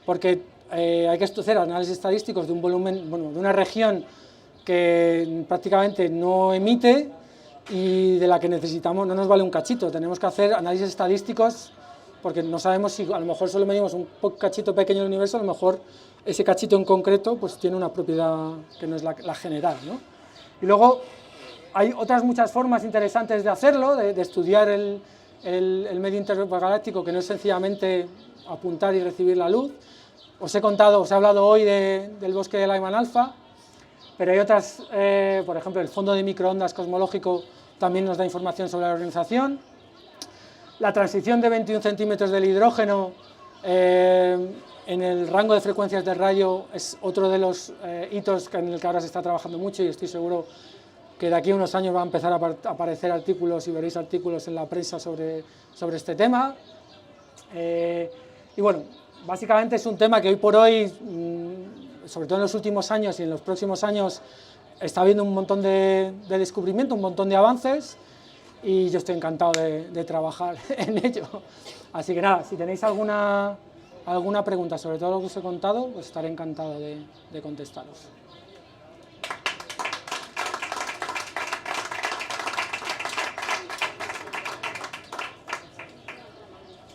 porque hay que hacer análisis estadísticos de un volumen, bueno, de una región que prácticamente no emite y de la que necesitamos, no nos vale un cachito, tenemos que hacer análisis estadísticos porque no sabemos si a lo mejor solo medimos un cachito pequeño del universo, a lo mejor ese cachito en concreto pues tiene una propiedad que no es la general, ¿no? Y luego hay otras muchas formas interesantes de hacerlo, de estudiar el medio intergaláctico, que no es sencillamente apuntar y recibir la luz. Os he hablado hoy del bosque de Lyman alfa, pero hay otras, por ejemplo, el fondo de microondas cosmológico también nos da información sobre la organización. La transición de 21 centímetros del hidrógeno en el rango de frecuencias del radio es otro de los hitos en el que ahora se está trabajando mucho, y estoy seguro que de aquí a unos años va a empezar a aparecer artículos y veréis artículos en la prensa sobre este tema. Y bueno, básicamente es un tema que hoy por hoy, sobre todo en los últimos años y en los próximos años, está habiendo un montón de descubrimiento, un montón de avances, y yo estoy encantado de trabajar en ello. Así que nada, si tenéis alguna pregunta sobre todo lo que os he contado, pues estaré encantado de contestaros.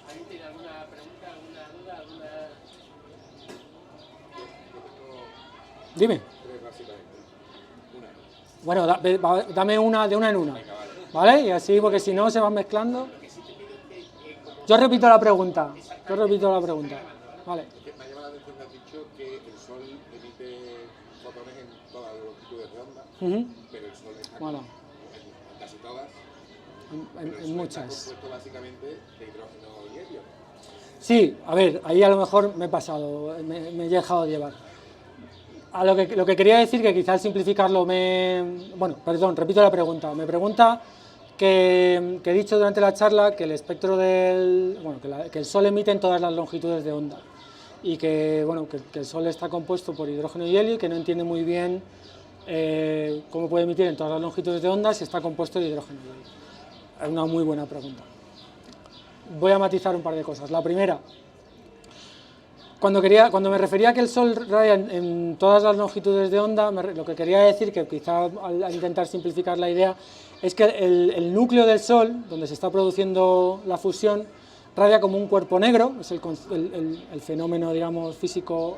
¿Alguien tiene alguna pregunta, alguna duda, alguna...? Dime. Bueno, dame una de una en una, ¿vale? Y así, porque si no se van mezclando. Yo repito la pregunta, ¿vale? Me ha llamado la atención que has dicho que el Sol emite fotones en todas las longitudes de onda, pero el Sol está bueno, en casi todas, en muchas. Está compuesto básicamente de hidrógeno y helio. Sí, a ver, ahí a lo mejor me he pasado, me he dejado llevar. A lo que quería decir, que quizás al simplificarlo Bueno, perdón, repito la pregunta. Me pregunta que he dicho durante la charla que el espectro que el Sol emite en todas las longitudes de onda, y que, bueno, que el Sol está compuesto por hidrógeno y helio, y que no entiende muy bien cómo puede emitir en todas las longitudes de onda si está compuesto de hidrógeno y helio. Es una muy buena pregunta. Voy a matizar un par de cosas. La primera, cuando me refería a que el Sol radia en todas las longitudes de onda, lo que quería decir, que quizá al intentar simplificar la idea, es que el núcleo del Sol, donde se está produciendo la fusión, radia como un cuerpo negro, es el fenómeno, digamos, físico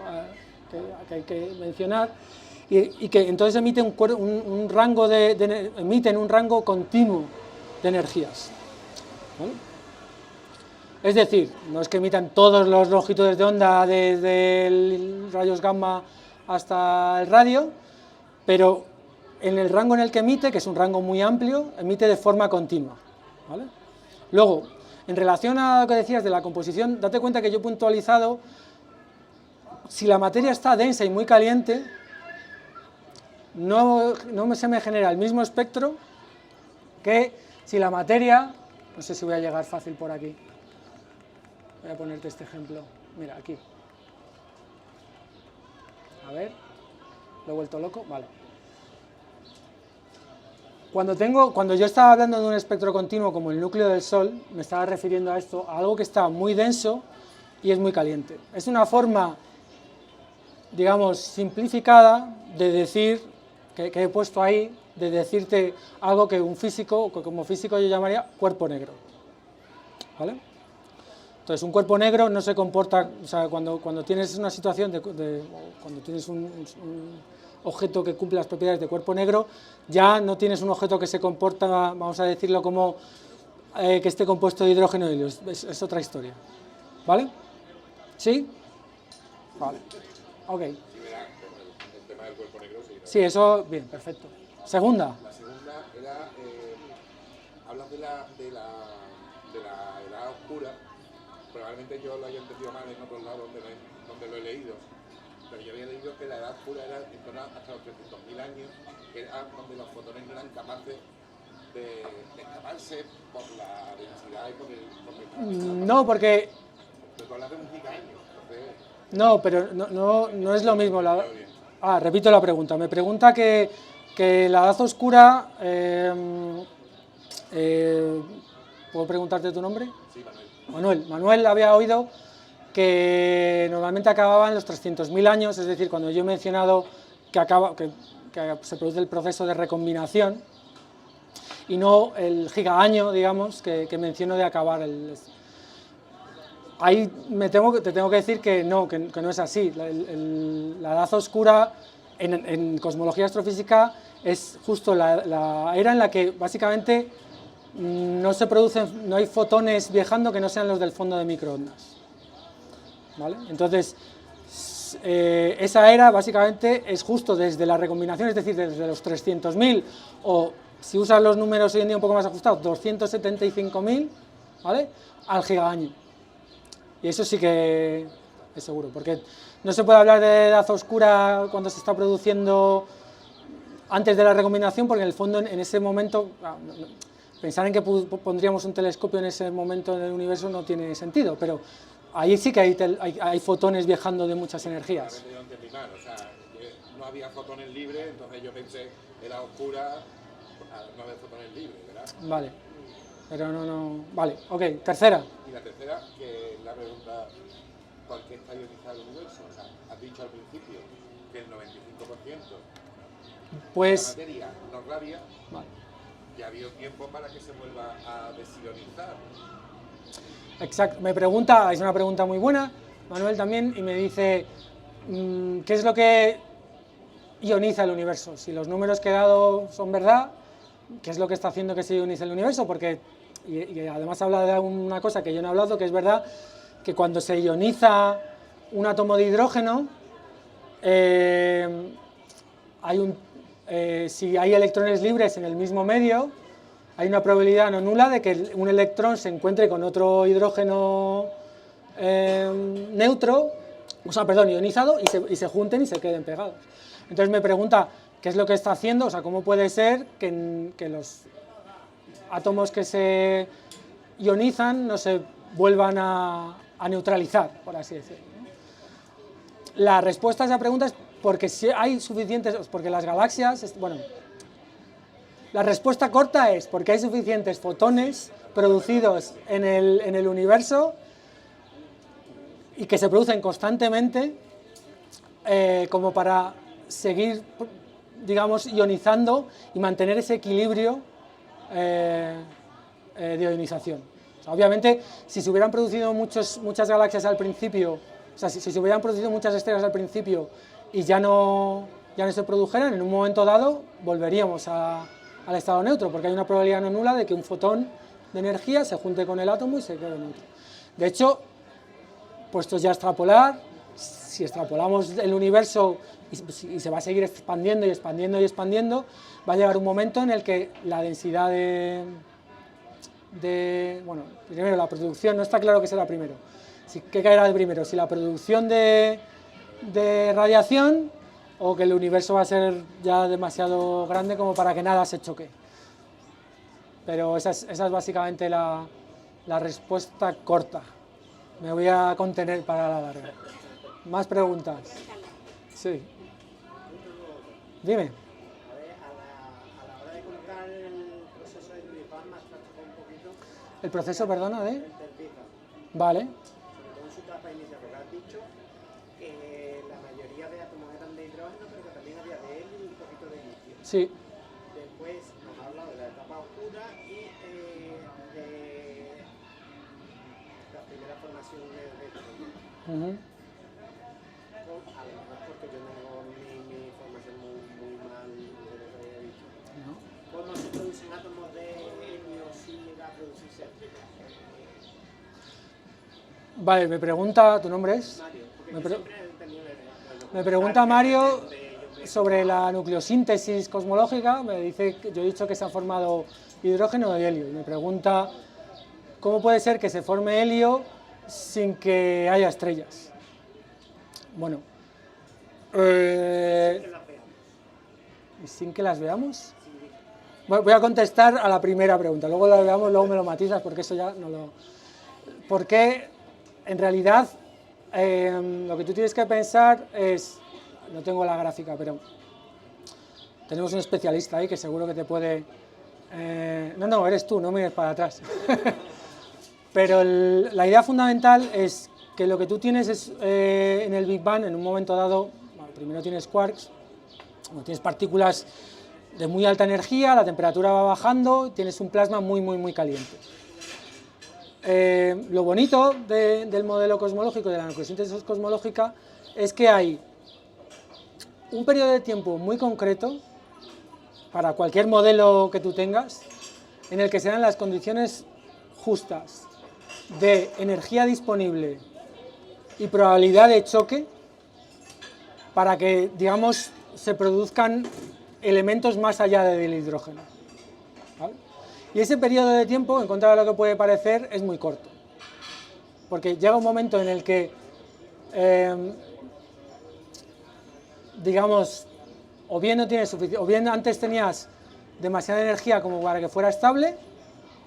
que hay que mencionar, y que entonces emite un rango continuo de energías, ¿vale? Es decir, no es que emitan todas las longitudes de onda, desde rayos gamma hasta el radio, pero en el rango en el que emite, que es un rango muy amplio, emite de forma continua, ¿vale? Luego, en relación a lo que decías de la composición, date cuenta que yo he puntualizado, si la materia está densa y muy caliente, no se me genera el mismo espectro que si la materia, no sé si voy a llegar fácil por aquí. Voy a ponerte este ejemplo, mira, aquí. A ver, lo he vuelto loco, vale. Cuando yo estaba hablando de un espectro continuo como el núcleo del Sol, me estaba refiriendo a esto, a algo que está muy denso y es muy caliente. Es una forma, digamos, simplificada de decir, que he puesto ahí, de decirte algo que como físico yo llamaría cuerpo negro, ¿vale? Entonces, un cuerpo negro no se comporta, o sea, cuando tienes una situación cuando tienes un objeto que cumple las propiedades de cuerpo negro, ya no tienes un objeto que se comporta, vamos a decirlo como que esté compuesto de hidrógeno y helio, es otra historia, ¿vale? ¿Sí? Vale. Ok. Sí, verá, el tema del cuerpo negro, sí. ¿No? Sí, eso, bien, perfecto. Segunda. La segunda era, hablas de la edad oscura. Probablemente yo lo haya entendido mal en otros lados donde lo he leído. Pero yo había leído que la edad oscura era en torno hasta los 300.000 años, que era donde los fotones no eran capaces de escaparse por la densidad y por el No, porque... Pero tú hablas de un gigaño, entonces... No, pero no es lo mismo. Repito la pregunta. Me pregunta que la edad oscura... ¿puedo preguntarte tu nombre? Sí, Manuel. Manuel había oído que normalmente acababa en los 300.000 años, es decir, cuando yo he mencionado que se produce el proceso de recombinación, y no el gigaaño, digamos, que menciono de acabar Ahí te tengo que decir que no es así. La edad oscura en cosmología astrofísica es justo la era en la que básicamente no hay fotones viajando que no sean los del fondo de microondas. ¿Vale? Entonces, esa era básicamente es justo desde la recombinación, es decir, desde los 300.000 o, si usas los números hoy en día un poco más ajustados, 275.000, ¿vale?, al gigaaño. Y eso sí que es seguro, porque no se puede hablar de edad oscura cuando se está produciendo antes de la recombinación, porque en el fondo en ese momento, pensar en que pondríamos un telescopio en ese momento en el universo no tiene sentido, pero ahí sí que hay fotones viajando de muchas energías. Yo entendí mal, o sea, no había fotones libres, entonces yo pensé edad oscura, no había fotones libres, ¿verdad? Vale, pero no... Vale, ok, tercera. Y la tercera, que es la pregunta, ¿por qué está ionizado el universo? O sea, has dicho al principio que el 95% Pues... de la materia no radia, Vale. ya ha habido tiempo para que se vuelva a desionizar. Exacto, me pregunta, es una pregunta muy buena, Manuel también, y me dice, ¿qué es lo que ioniza el universo? Si los números que he dado son verdad, ¿qué es lo que está haciendo que se ionice el universo? Porque, y además habla de una cosa que yo no he hablado, que es verdad que cuando se ioniza un átomo de hidrógeno, si hay electrones libres en el mismo medio, hay una probabilidad no nula de que un electrón se encuentre con otro hidrógeno ionizado y se junten y se queden pegados. Entonces me pregunta qué es lo que está haciendo, o sea, cómo puede ser que los átomos que se ionizan no se vuelvan a neutralizar, por así decirlo, ¿no? La respuesta a esa pregunta es porque si hay suficientes, porque las galaxias, bueno, la respuesta corta es porque hay suficientes fotones producidos en el universo y que se producen constantemente como para seguir, digamos, ionizando y mantener ese equilibrio de ionización. O sea, obviamente, si se hubieran producido muchas galaxias al principio, o sea, si se hubieran producido muchas estrellas al principio y ya no se produjeran, en un momento dado volveríamos al estado neutro, porque hay una probabilidad no nula de que un fotón de energía se junte con el átomo y se quede neutro. De hecho, puestos ya a extrapolar, si extrapolamos el universo y se va a seguir expandiendo y expandiendo y expandiendo, va a llegar un momento en el que la densidad bueno, primero la producción, no está claro qué será primero. ¿Qué caerá de primero? Si la producción de radiación o que el universo va a ser ya demasiado grande como para que nada se choque. Pero esa es básicamente la respuesta corta. Me voy a contener para la larga. ¿Más preguntas? Sí. Dime. A ver, a la hora de contar el proceso del Big Bang, más un poquito. El proceso, perdona, Del Big Bang. Vale. Sobre todo en su etapa inicial, porque has dicho que la mayoría de átomos eran de hidrógeno, pero que también había de helio y un poquito de litio. Sí. Después nos ha hablado de la etapa oscura y de la primera formación de electrones. A lo mejor porque yo tengo mi formación muy mal de lo que había dicho. ¿Cómo se producen átomos de helio si llega a producirse? Vale, me pregunta, ¿tu nombre es? Mario, porque Me pregunta Mario sobre la nucleosíntesis cosmológica. Me dice, yo he dicho que se ha formado hidrógeno y helio. Y me pregunta cómo puede ser que se forme helio sin que haya estrellas. Bueno, ¿sin que las veamos? Bueno, voy a contestar a la primera pregunta, luego la veamos, luego me lo matizas porque eso ya no lo... Porque en realidad lo que tú tienes que pensar es, no tengo la gráfica, pero tenemos un especialista ahí que seguro que te puede... no, eres tú, no mires para atrás. Pero la idea fundamental es que lo que tú tienes es, en el Big Bang, en un momento dado, bueno, primero tienes quarks, tienes partículas de muy alta energía, la temperatura va bajando, tienes un plasma muy caliente. Lo bonito del modelo cosmológico, de la nucleosíntesis cosmológica, es que hay un periodo de tiempo muy concreto, para cualquier modelo que tú tengas, en el que se dan las condiciones justas de energía disponible y probabilidad de choque para que, digamos, se produzcan elementos más allá del hidrógeno, ¿vale? Y ese periodo de tiempo, en contra de lo que puede parecer, es muy corto, porque llega un momento en el que, digamos, o bien no tienes suficiente, o bien antes tenías demasiada energía como para que fuera estable,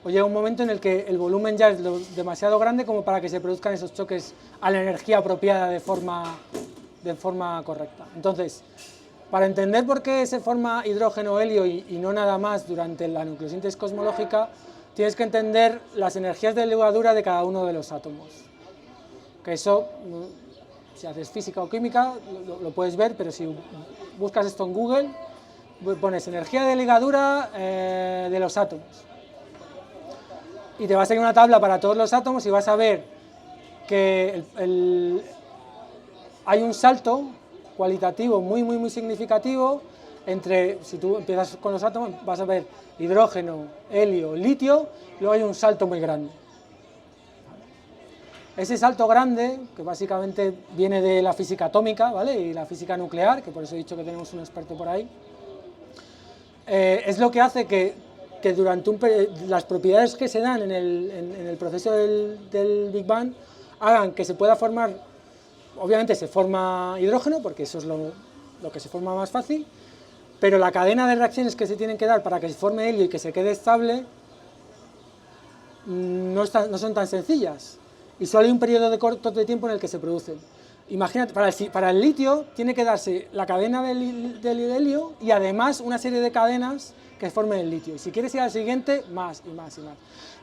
o llega un momento en el que el volumen ya es demasiado grande como para que se produzcan esos choques a la energía apropiada de forma correcta. Entonces, para entender por qué se forma hidrógeno o helio y no nada más durante la nucleosíntesis cosmológica, tienes que entender las energías de levadura de cada uno de los átomos. Que eso, si haces física o química, lo puedes ver, pero si buscas esto en Google, pones energía de ligadura de los átomos. Y te va a salir una tabla para todos los átomos y vas a ver que hay un salto cualitativo muy significativo entre, si tú empiezas con los átomos, vas a ver hidrógeno, helio, litio, y luego hay un salto muy grande. Ese salto grande, que básicamente viene de la física atómica, ¿vale? Y la física nuclear, que por eso he dicho que tenemos un experto por ahí, es lo que hace que durante las propiedades que se dan en el proceso del Big Bang hagan que se pueda formar, obviamente se forma hidrógeno, porque eso es lo que se forma más fácil, pero la cadena de reacciones que se tienen que dar para que se forme helio y que se quede estable no son tan sencillas, y solo hay un periodo corto de tiempo en el que se producen. Imagínate, para el litio tiene que darse la cadena del helio y además una serie de cadenas que formen el litio, y si quieres ir al siguiente, más y más.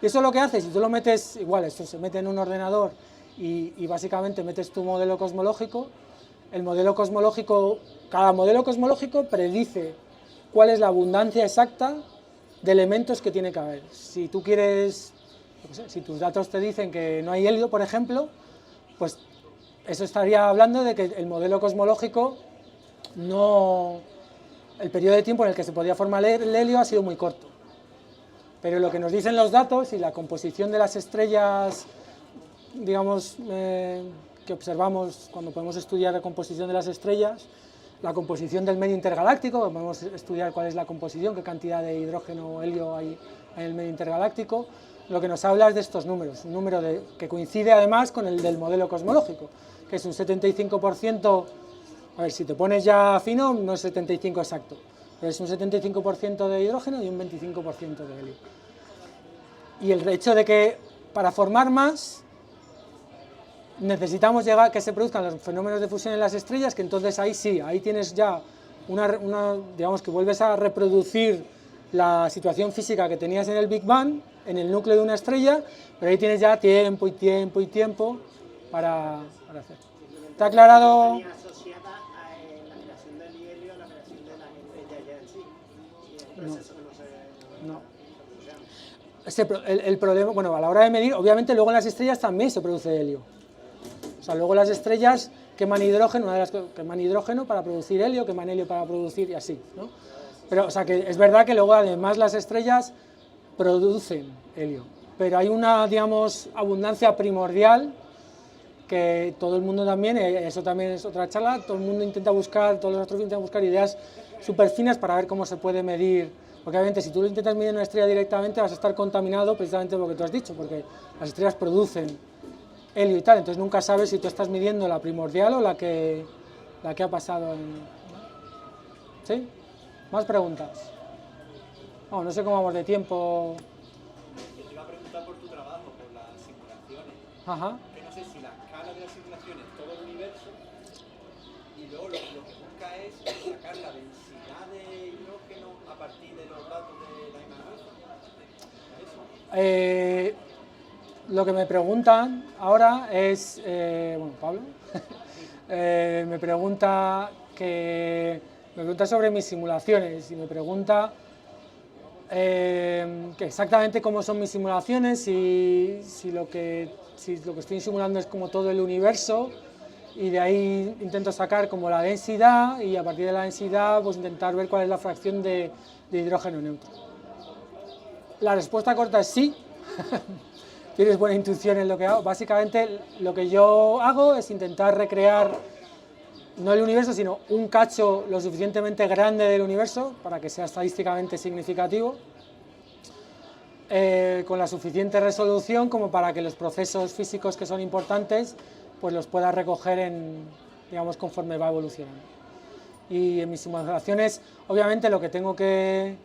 Y eso es lo que hace, si tú lo metes, igual esto se mete en un ordenador y básicamente metes tu modelo cosmológico, cada modelo cosmológico predice cuál es la abundancia exacta de elementos que tiene que haber. Si tú quieres, no sé, si tus datos te dicen que no hay helio, por ejemplo, pues eso estaría hablando de que el modelo cosmológico el periodo de tiempo en el que se podía formar el helio ha sido muy corto. Pero lo que nos dicen los datos y la composición de las estrellas, digamos, que observamos cuando podemos estudiar la composición de las estrellas, la composición del medio intergaláctico, podemos estudiar cuál es la composición, qué cantidad de hidrógeno o helio hay en el medio intergaláctico, lo que nos habla es de estos números, un número que coincide además con el del modelo cosmológico, que es un 75%, a ver, si te pones ya fino, no es 75 exacto, pero es un 75% de hidrógeno y un 25% de helio. Y el hecho de que para formar más necesitamos llegar que se produzcan los fenómenos de fusión en las estrellas, que entonces ahí sí, ahí tienes ya digamos que vuelves a reproducir la situación física que tenías en el Big Bang, en el núcleo de una estrella, pero ahí tienes ya tiempo para hacer. ¿Te ha aclarado? Tenía asociada a la creación del helio a la creación de la estrella ya en sí. Y el proceso que no se... El problema, bueno, a la hora de medir, obviamente luego en las estrellas también se produce helio. O sea, luego las estrellas queman hidrógeno, queman hidrógeno para producir helio, queman helio para producir y así, ¿no? Pero, o sea, que es verdad que luego además las estrellas producen helio, pero hay una, digamos, abundancia primordial que todo el mundo también, eso también es otra charla, todo el mundo intenta buscar, todos los astrofísicos intentan buscar ideas súper finas para ver cómo se puede medir, porque obviamente si tú lo intentas medir en una estrella directamente vas a estar contaminado precisamente por lo que tú has dicho, porque las estrellas producen helio y tal, entonces nunca sabes si tú estás midiendo la primordial o la que ha pasado en... ¿Sí? ¿Más preguntas? No sé cómo vamos de tiempo. Yo te iba a preguntar por tu trabajo, por las simulaciones. Ajá. Que no sé si la escala de las simulaciones es todo el universo y luego lo que busca es sacar la densidad de hidrógeno a partir de los datos de la imagen. Lo que me preguntan ahora es, bueno, Pablo, me pregunta sobre mis simulaciones y me pregunta que exactamente cómo son mis simulaciones, si lo que estoy simulando es como todo el universo, y de ahí intento sacar como la densidad y a partir de la densidad pues intentar ver cuál es la fracción de hidrógeno neutro. La respuesta corta es sí. Tienes buena intuición en lo que hago. Básicamente lo que yo hago es intentar recrear no el universo, sino un cacho lo suficientemente grande del universo para que sea estadísticamente significativo, con la suficiente resolución como para que los procesos físicos que son importantes pues los pueda recoger digamos, conforme va evolucionando. Y en mis simulaciones, obviamente, lo que tengo que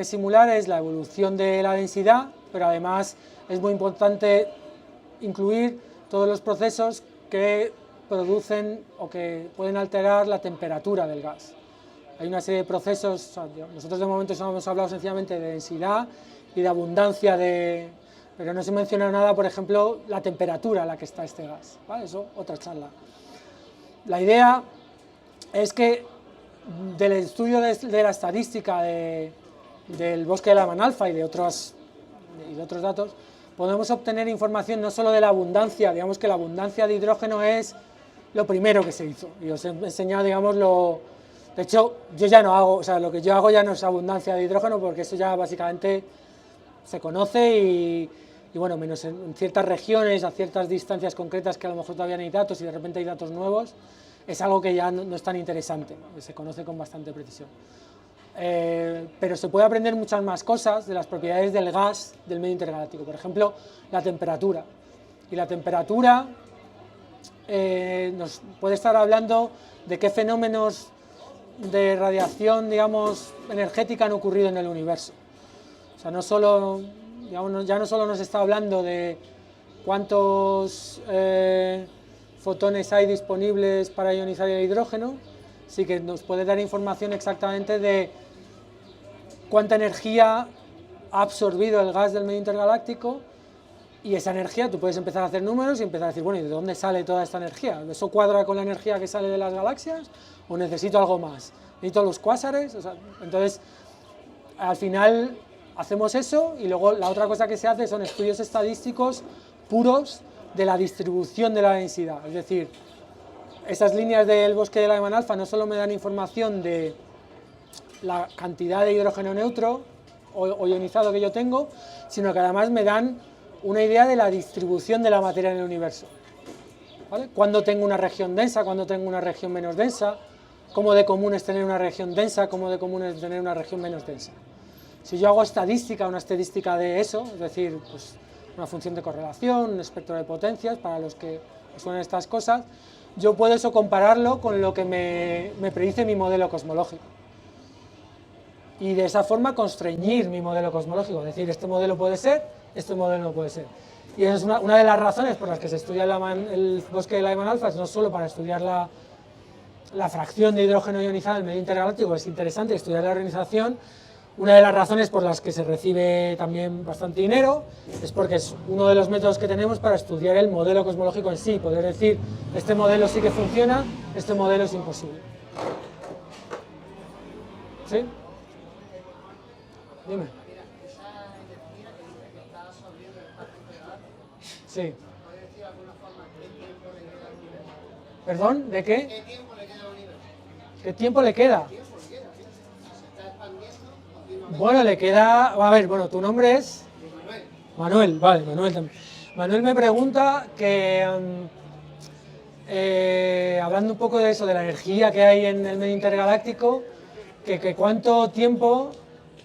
simular es la evolución de la densidad, pero además es muy importante incluir todos los procesos que producen o que pueden alterar la temperatura del gas. Hay una serie de procesos, o sea, nosotros de momento hemos hablado sencillamente de densidad y de abundancia pero no se menciona nada, por ejemplo, la temperatura a la que está este gas, ¿vale? Eso, otra charla. La idea es que del estudio de la estadística del bosque de Lyman alfa y de otros datos, podemos obtener información no solo de la abundancia, digamos que la abundancia de hidrógeno es lo primero que se hizo, y os he enseñado, digamos, de hecho, yo ya no hago, o sea, lo que yo hago ya no es abundancia de hidrógeno, porque eso ya básicamente se conoce y bueno, menos en ciertas regiones, a ciertas distancias concretas que a lo mejor todavía no hay datos y de repente hay datos nuevos, es algo que ya no es tan interesante, se conoce con bastante precisión. Pero se puede aprender muchas más cosas de las propiedades del gas del medio intergaláctico, por ejemplo, la temperatura. Y la temperatura nos puede estar hablando de qué fenómenos de radiación, digamos, energética han ocurrido en el universo. O sea, no solo, digamos, ya no solo nos está hablando de cuántos fotones hay disponibles para ionizar el hidrógeno, sí que nos puede dar información exactamente de cuánta energía ha absorbido el gas del medio intergaláctico, y esa energía tú puedes empezar a hacer números y empezar a decir, bueno, ¿y de dónde sale toda esta energía? ¿Eso cuadra con la energía que sale de las galaxias o necesito algo más? ¿Necesito los cuásares? O sea, entonces, al final hacemos eso y luego la otra cosa que se hace son estudios estadísticos puros de la distribución de la densidad, es decir, esas líneas del bosque de Lyman alfa no solo me dan información de la cantidad de hidrógeno neutro o ionizado que yo tengo, sino que además me dan una idea de la distribución de la materia en el universo, ¿vale? Cuándo tengo una región densa, cuándo tengo una región menos densa, cómo de común es tener una región densa, cómo de común es tener una región menos densa. Si yo hago una estadística de eso, es decir, pues una función de correlación, un espectro de potencias, para los que suenan estas cosas, yo puedo eso compararlo con lo que me predice mi modelo cosmológico. Y de esa forma constreñir mi modelo cosmológico, es decir, este modelo puede ser, este modelo no puede ser. Y es una de las razones por las que se estudia el bosque de Lyman alfa, es no solo para estudiar la fracción de hidrógeno ionizado en el medio intergaláctico, es interesante estudiar la ionización. Una de las razones por las que se recibe también bastante dinero es porque es uno de los métodos que tenemos para estudiar el modelo cosmológico en sí, poder decir, este modelo sí que funciona, este modelo es imposible. ¿Sí? Dime. Sí. ¿Perdón? ¿De qué? ¿Qué tiempo le queda al universo? ¿Qué tiempo le queda? Bueno, le queda... A ver, bueno, tu nombre es... Manuel, vale, Manuel también. Manuel me pregunta que, hablando un poco de eso, de la energía que hay en el medio intergaláctico, que cuánto tiempo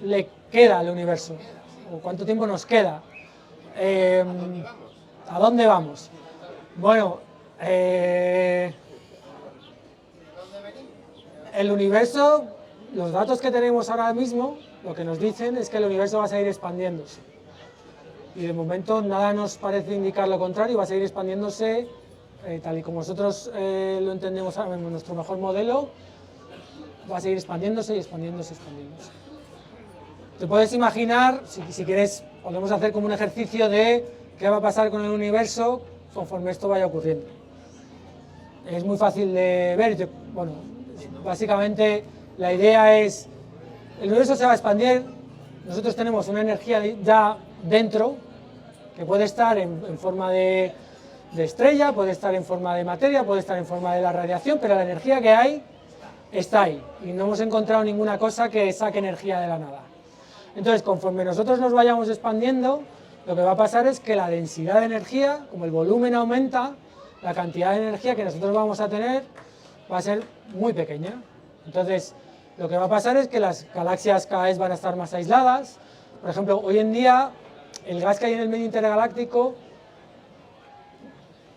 le queda al universo, o cuánto tiempo nos queda. ¿A dónde vamos? Bueno, el universo, los datos que tenemos ahora mismo, lo que nos dicen es que el universo va a seguir expandiéndose. Y de momento nada nos parece indicar lo contrario, va a seguir expandiéndose tal y como nosotros lo entendemos ahora mismo, nuestro mejor modelo, va a seguir expandiéndose y expandiéndose, expandiéndose. Te puedes imaginar, si quieres, podemos hacer como un ejercicio de qué va a pasar con el universo conforme esto vaya ocurriendo. Es muy fácil de ver, bueno, básicamente la idea es, el universo se va a expandir, nosotros tenemos una energía ya dentro, que puede estar en forma de estrella, puede estar en forma de materia, puede estar en forma de la radiación, pero la energía que hay está ahí, y no hemos encontrado ninguna cosa que saque energía de la nada. Entonces, conforme nosotros nos vayamos expandiendo, lo que va a pasar es que la densidad de energía, como el volumen aumenta, la cantidad de energía que nosotros vamos a tener va a ser muy pequeña. Entonces, lo que va a pasar es que las galaxias cada vez van a estar más aisladas. Por ejemplo, hoy en día, el gas que hay en el medio intergaláctico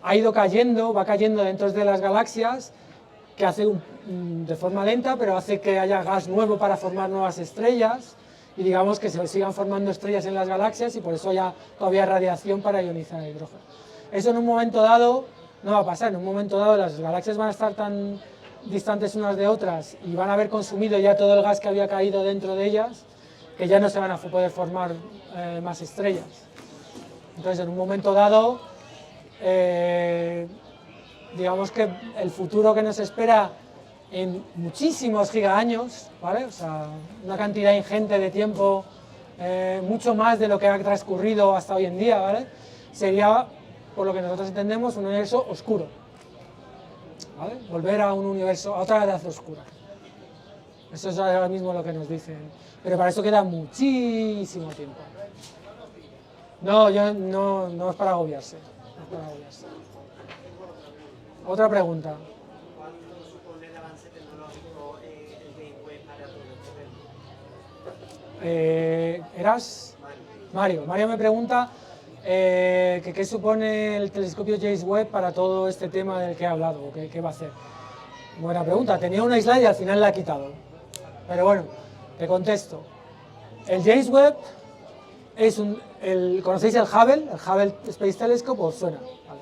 ha ido cayendo, va cayendo dentro de las galaxias, que hace de forma lenta, pero hace que haya gas nuevo para formar nuevas estrellas, y digamos que se sigan formando estrellas en las galaxias, y por eso haya todavía radiación para ionizar el hidrógeno. Eso en un momento dado no va a pasar, en un momento dado las galaxias van a estar tan distantes unas de otras y van a haber consumido ya todo el gas que había caído dentro de ellas, que ya no se van a poder formar más estrellas. Entonces, en un momento dado, digamos que el futuro que nos espera en muchísimos gigaaños, ¿vale? O sea, una cantidad ingente de tiempo, mucho más de lo que ha transcurrido hasta hoy en día, ¿vale? Sería, por lo que nosotros entendemos, un universo oscuro, ¿vale? Volver a un universo, a otra edad oscura. Eso es ahora mismo lo que nos dicen. Pero para eso queda muchísimo tiempo. No es para agobiarse. No es para agobiarse. Otra pregunta. ¿Cuánto supone el avance tecnológico el Gateway para todo este evento? ¿Eras? Mario. Mario me pregunta que qué supone el telescopio James Webb para todo este tema del que he hablado, o qué va a hacer. Buena pregunta. Tenía una slide y al final la he quitado. Pero bueno, te contesto. El James Webb es ¿conocéis el Hubble Space Telescope? ¿Os suena? Vale.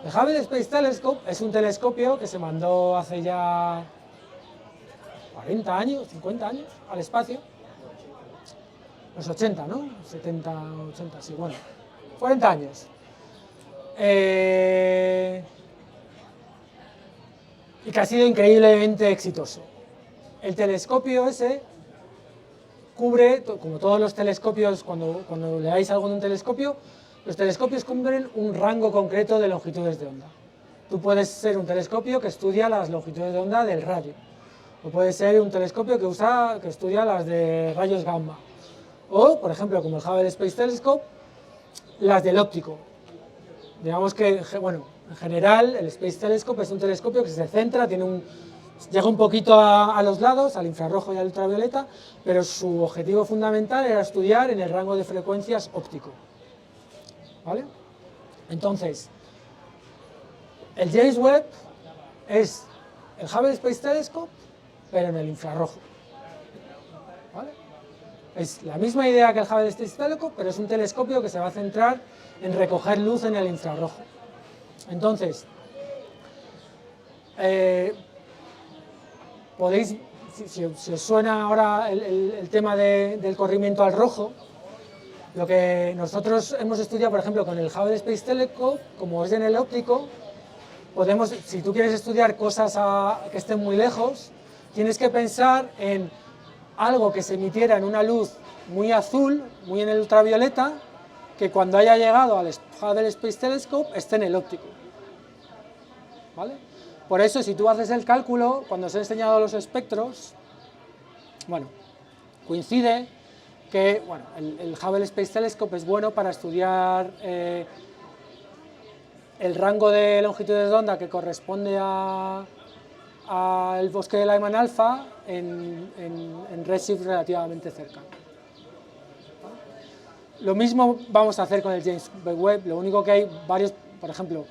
El Hubble Space Telescope es un telescopio que se mandó hace ya 40 años, 50 años al espacio. Los 80, ¿no? 70, 80, sí, bueno. 40 años. Y que ha sido increíblemente exitoso. El telescopio ese cubre, como todos los telescopios, cuando leáis algo de un telescopio, los telescopios cubren un rango concreto de longitudes de onda. Tú puedes ser un telescopio que estudia las longitudes de onda del radio, o puede ser un telescopio que estudia las de rayos gamma, o, por ejemplo, como el Hubble Space Telescope, las del óptico. Digamos que, bueno, en general, el Space Telescope es un telescopio que se centra, llega un poquito a los lados, al infrarrojo y al ultravioleta, pero su objetivo fundamental era estudiar en el rango de frecuencias óptico. ¿Vale? Entonces, el James Webb es el Hubble Space Telescope, pero en el infrarrojo. ¿Vale? Es la misma idea que el Hubble Space Telescope, pero es un telescopio que se va a centrar en recoger luz en el infrarrojo. Entonces, podéis, si os suena ahora el tema del corrimiento al rojo, lo que nosotros hemos estudiado, por ejemplo, con el Hubble Space Telescope, como es en el óptico, si tú quieres estudiar cosas que estén muy lejos, tienes que pensar en algo que se emitiera en una luz muy azul, muy en el ultravioleta, que cuando haya llegado al Hubble Space Telescope esté en el óptico. ¿Vale? Por eso, si tú haces el cálculo, cuando os he enseñado los espectros, bueno, coincide que el Hubble Space Telescope es bueno para estudiar el rango de longitudes de onda que corresponde al bosque de Lyman alfa en redshift relativamente cercano. Lo mismo vamos a hacer con el James Webb, lo único que hay varios, por ejemplo,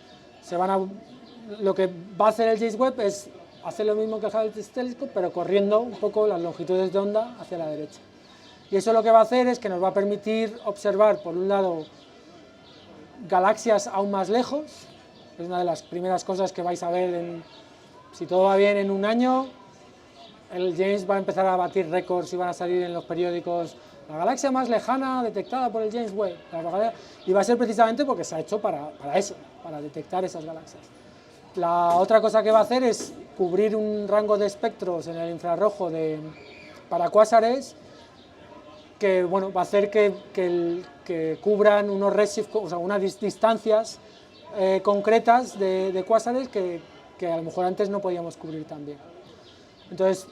lo que va a hacer el James Webb es hacer lo mismo que el Hubble Telescope, pero corriendo un poco las longitudes de onda hacia la derecha. Y eso lo que va a hacer es que nos va a permitir observar, por un lado, galaxias aún más lejos. Es una de las primeras cosas que vais a ver, si todo va bien, en un año. El James va a empezar a batir récords y van a salir en los periódicos la galaxia más lejana detectada por el James Webb. Y va a ser precisamente porque se ha hecho para eso, para detectar esas galaxias. La otra cosa que va a hacer es cubrir un rango de espectros en el infrarrojo para cuásares que bueno, va a hacer que cubran unos redshift, o sea, unas distancias concretas de cuásares que a lo mejor antes no podíamos cubrir tan bien. Entonces,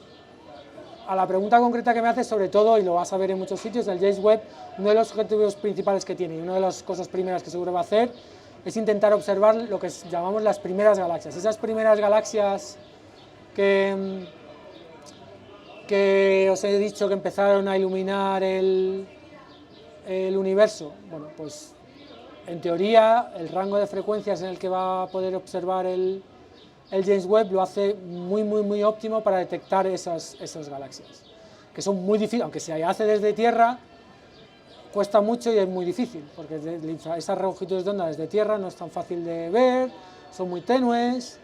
a la pregunta concreta que me haces, sobre todo, y lo vas a ver en muchos sitios, el James Webb, uno de los objetivos principales que tiene y una de las cosas primeras que seguro va a hacer es intentar observar lo que llamamos las primeras galaxias. Esas primeras galaxias que os he dicho que empezaron a iluminar el universo, bueno, pues en teoría el rango de frecuencias en el que va a poder observar el James Webb lo hace muy óptimo para detectar esas galaxias, que son muy difíciles, aunque se hace desde Tierra, cuesta mucho y es muy difícil, porque esas longitudes de onda desde Tierra no es tan fácil de ver, son muy tenues,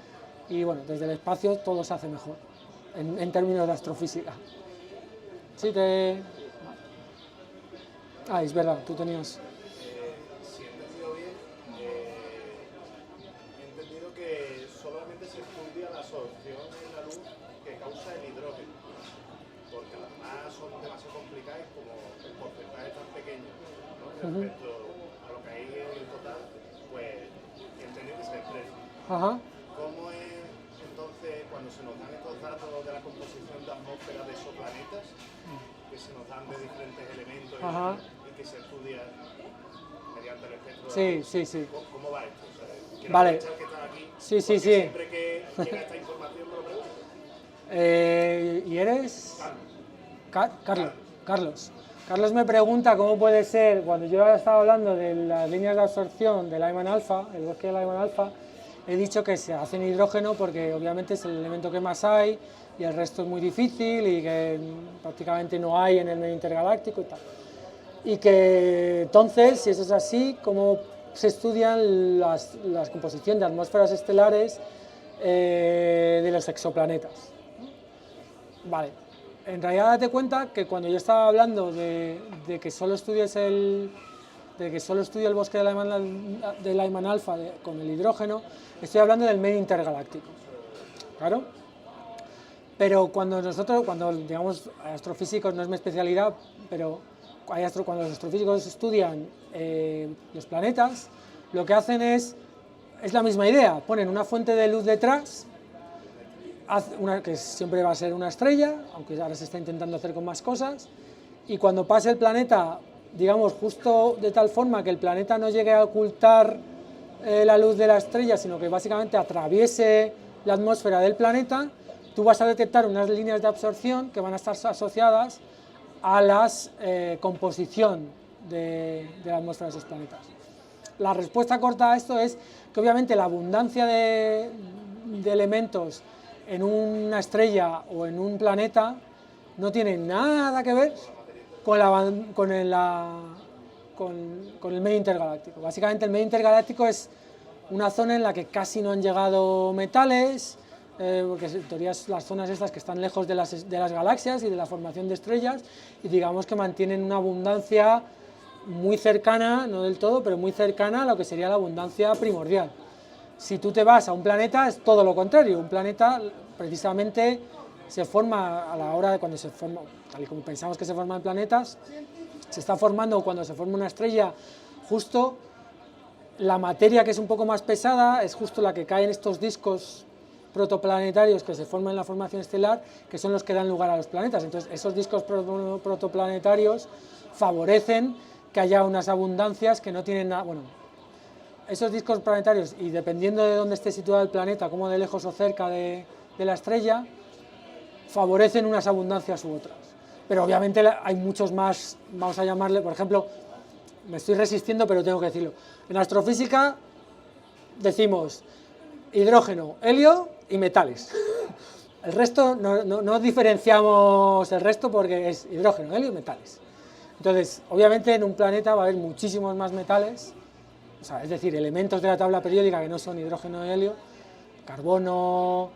y bueno, desde el espacio todo se hace mejor, en términos de astrofísica. Sí, es verdad, tú tenías... Si he entendido bien, he entendido que solamente se estudia la absorción en la luz que causa el hidrógeno, porque las demás son demasiado complicadas como el porcentaje es tan pequeño, ¿no? Respecto a lo que hay en el total, pues he entendido que se expresa. ¿Cómo es entonces cuando se nos dan estos datos de la composición de atmósferas de exoplanetas, que se nos dan de diferentes elementos y que se estudia mediante el espectro? Sí. ¿Cómo va esto? O sea, quiero vale. aprovechar que estás aquí, Sí. siempre que llega esta información me lo pregunto. ¿Y eres? Carlos. Carlos me pregunta cómo puede ser, cuando yo estaba hablando de las líneas de absorción de Lyman alfa, el bosque de Lyman alfa, he dicho que se hace en hidrógeno porque obviamente es el elemento que más hay y el resto es muy difícil y que prácticamente no hay en el medio intergaláctico y tal. Y que entonces, si eso es así, ¿cómo se estudian las composición de atmósferas estelares de los exoplanetas? Vale, en realidad date cuenta que cuando yo estaba hablando de que solo estudio el bosque de Lyman alfa con el hidrógeno, estoy hablando del medio intergaláctico, claro. Pero cuando digamos, astrofísicos no es mi especialidad, pero cuando los astrofísicos estudian los planetas, lo que hacen es la misma idea, ponen una fuente de luz detrás, que siempre va a ser una estrella, aunque ahora se está intentando hacer con más cosas, y cuando pase el planeta, digamos, justo de tal forma que el planeta no llegue a ocultar la luz de la estrella, sino que básicamente atraviese la atmósfera del planeta, tú vas a detectar unas líneas de absorción que van a estar asociadas a la composición de la atmósfera de esos planetas. La respuesta corta a esto es que obviamente la abundancia de elementos en una estrella o en un planeta no tiene nada que ver con el medio intergaláctico. Básicamente el medio intergaláctico es una zona en la que casi no han llegado metales, porque en teoría son las zonas estas que están lejos de las galaxias y de la formación de estrellas, y digamos que mantienen una abundancia muy cercana, no del todo, pero muy cercana a lo que sería la abundancia primordial. Si tú te vas a un planeta es todo lo contrario, un planeta precisamente se forma a la hora de cuando se forma, tal y como pensamos que se forman planetas, se está formando cuando se forma una estrella, justo la materia que es un poco más pesada es justo la que cae en estos discos protoplanetarios que se forman en la formación estelar, que son los que dan lugar a los planetas. Entonces esos discos protoplanetarios favorecen que haya unas abundancias que no tienen nada, bueno, esos discos planetarios, y dependiendo de dónde esté situado el planeta, como de lejos o cerca de la estrella, favorecen unas abundancias u otras. Pero obviamente hay muchos más, vamos a llamarle, por ejemplo, me estoy resistiendo pero tengo que decirlo, en astrofísica decimos hidrógeno, helio y metales. El resto, no diferenciamos el resto porque es hidrógeno, helio y metales. Entonces, obviamente en un planeta va a haber muchísimos más metales, o sea, es decir, elementos de la tabla periódica que no son hidrógeno y helio, carbono,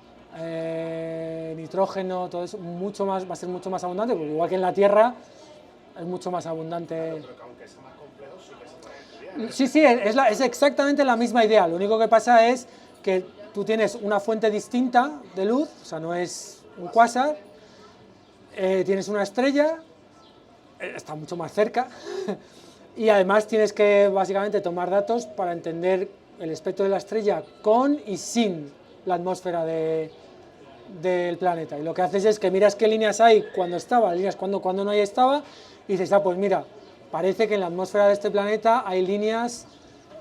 nitrógeno, todo eso, mucho más, va a ser mucho más abundante, porque igual que en la Tierra es mucho más abundante. Pero que aunque sea más complejo, sí que se puede estudiar. Sí, es exactamente la misma idea, lo único que pasa es que tú tienes una fuente distinta de luz, o sea, no es un cuásar, tienes una estrella, está mucho más cerca, y además tienes que básicamente tomar datos para entender el espectro de la estrella con y sin la atmósfera del planeta. Y lo que haces es que miras qué líneas hay cuando estaba, líneas cuando no hay estaba, y dices, ah, pues mira, parece que en la atmósfera de este planeta hay líneas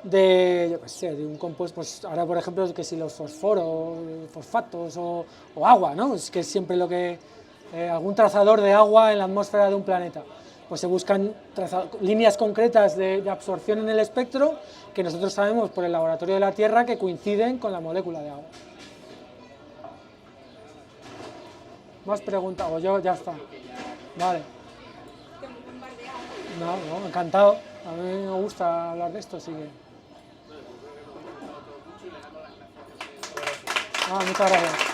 de, yo qué sé, de un compuesto, pues ahora por ejemplo, que si los fosfatos o agua, ¿no? Es que es siempre lo que, algún trazador de agua en la atmósfera de un planeta. Pues se buscan líneas concretas de absorción en el espectro que nosotros sabemos por el laboratorio de la Tierra que coinciden con la molécula de agua. ¿Más preguntas? O yo ya está. Vale. No, encantado. A mí me gusta hablar de esto, así que... muchas gracias.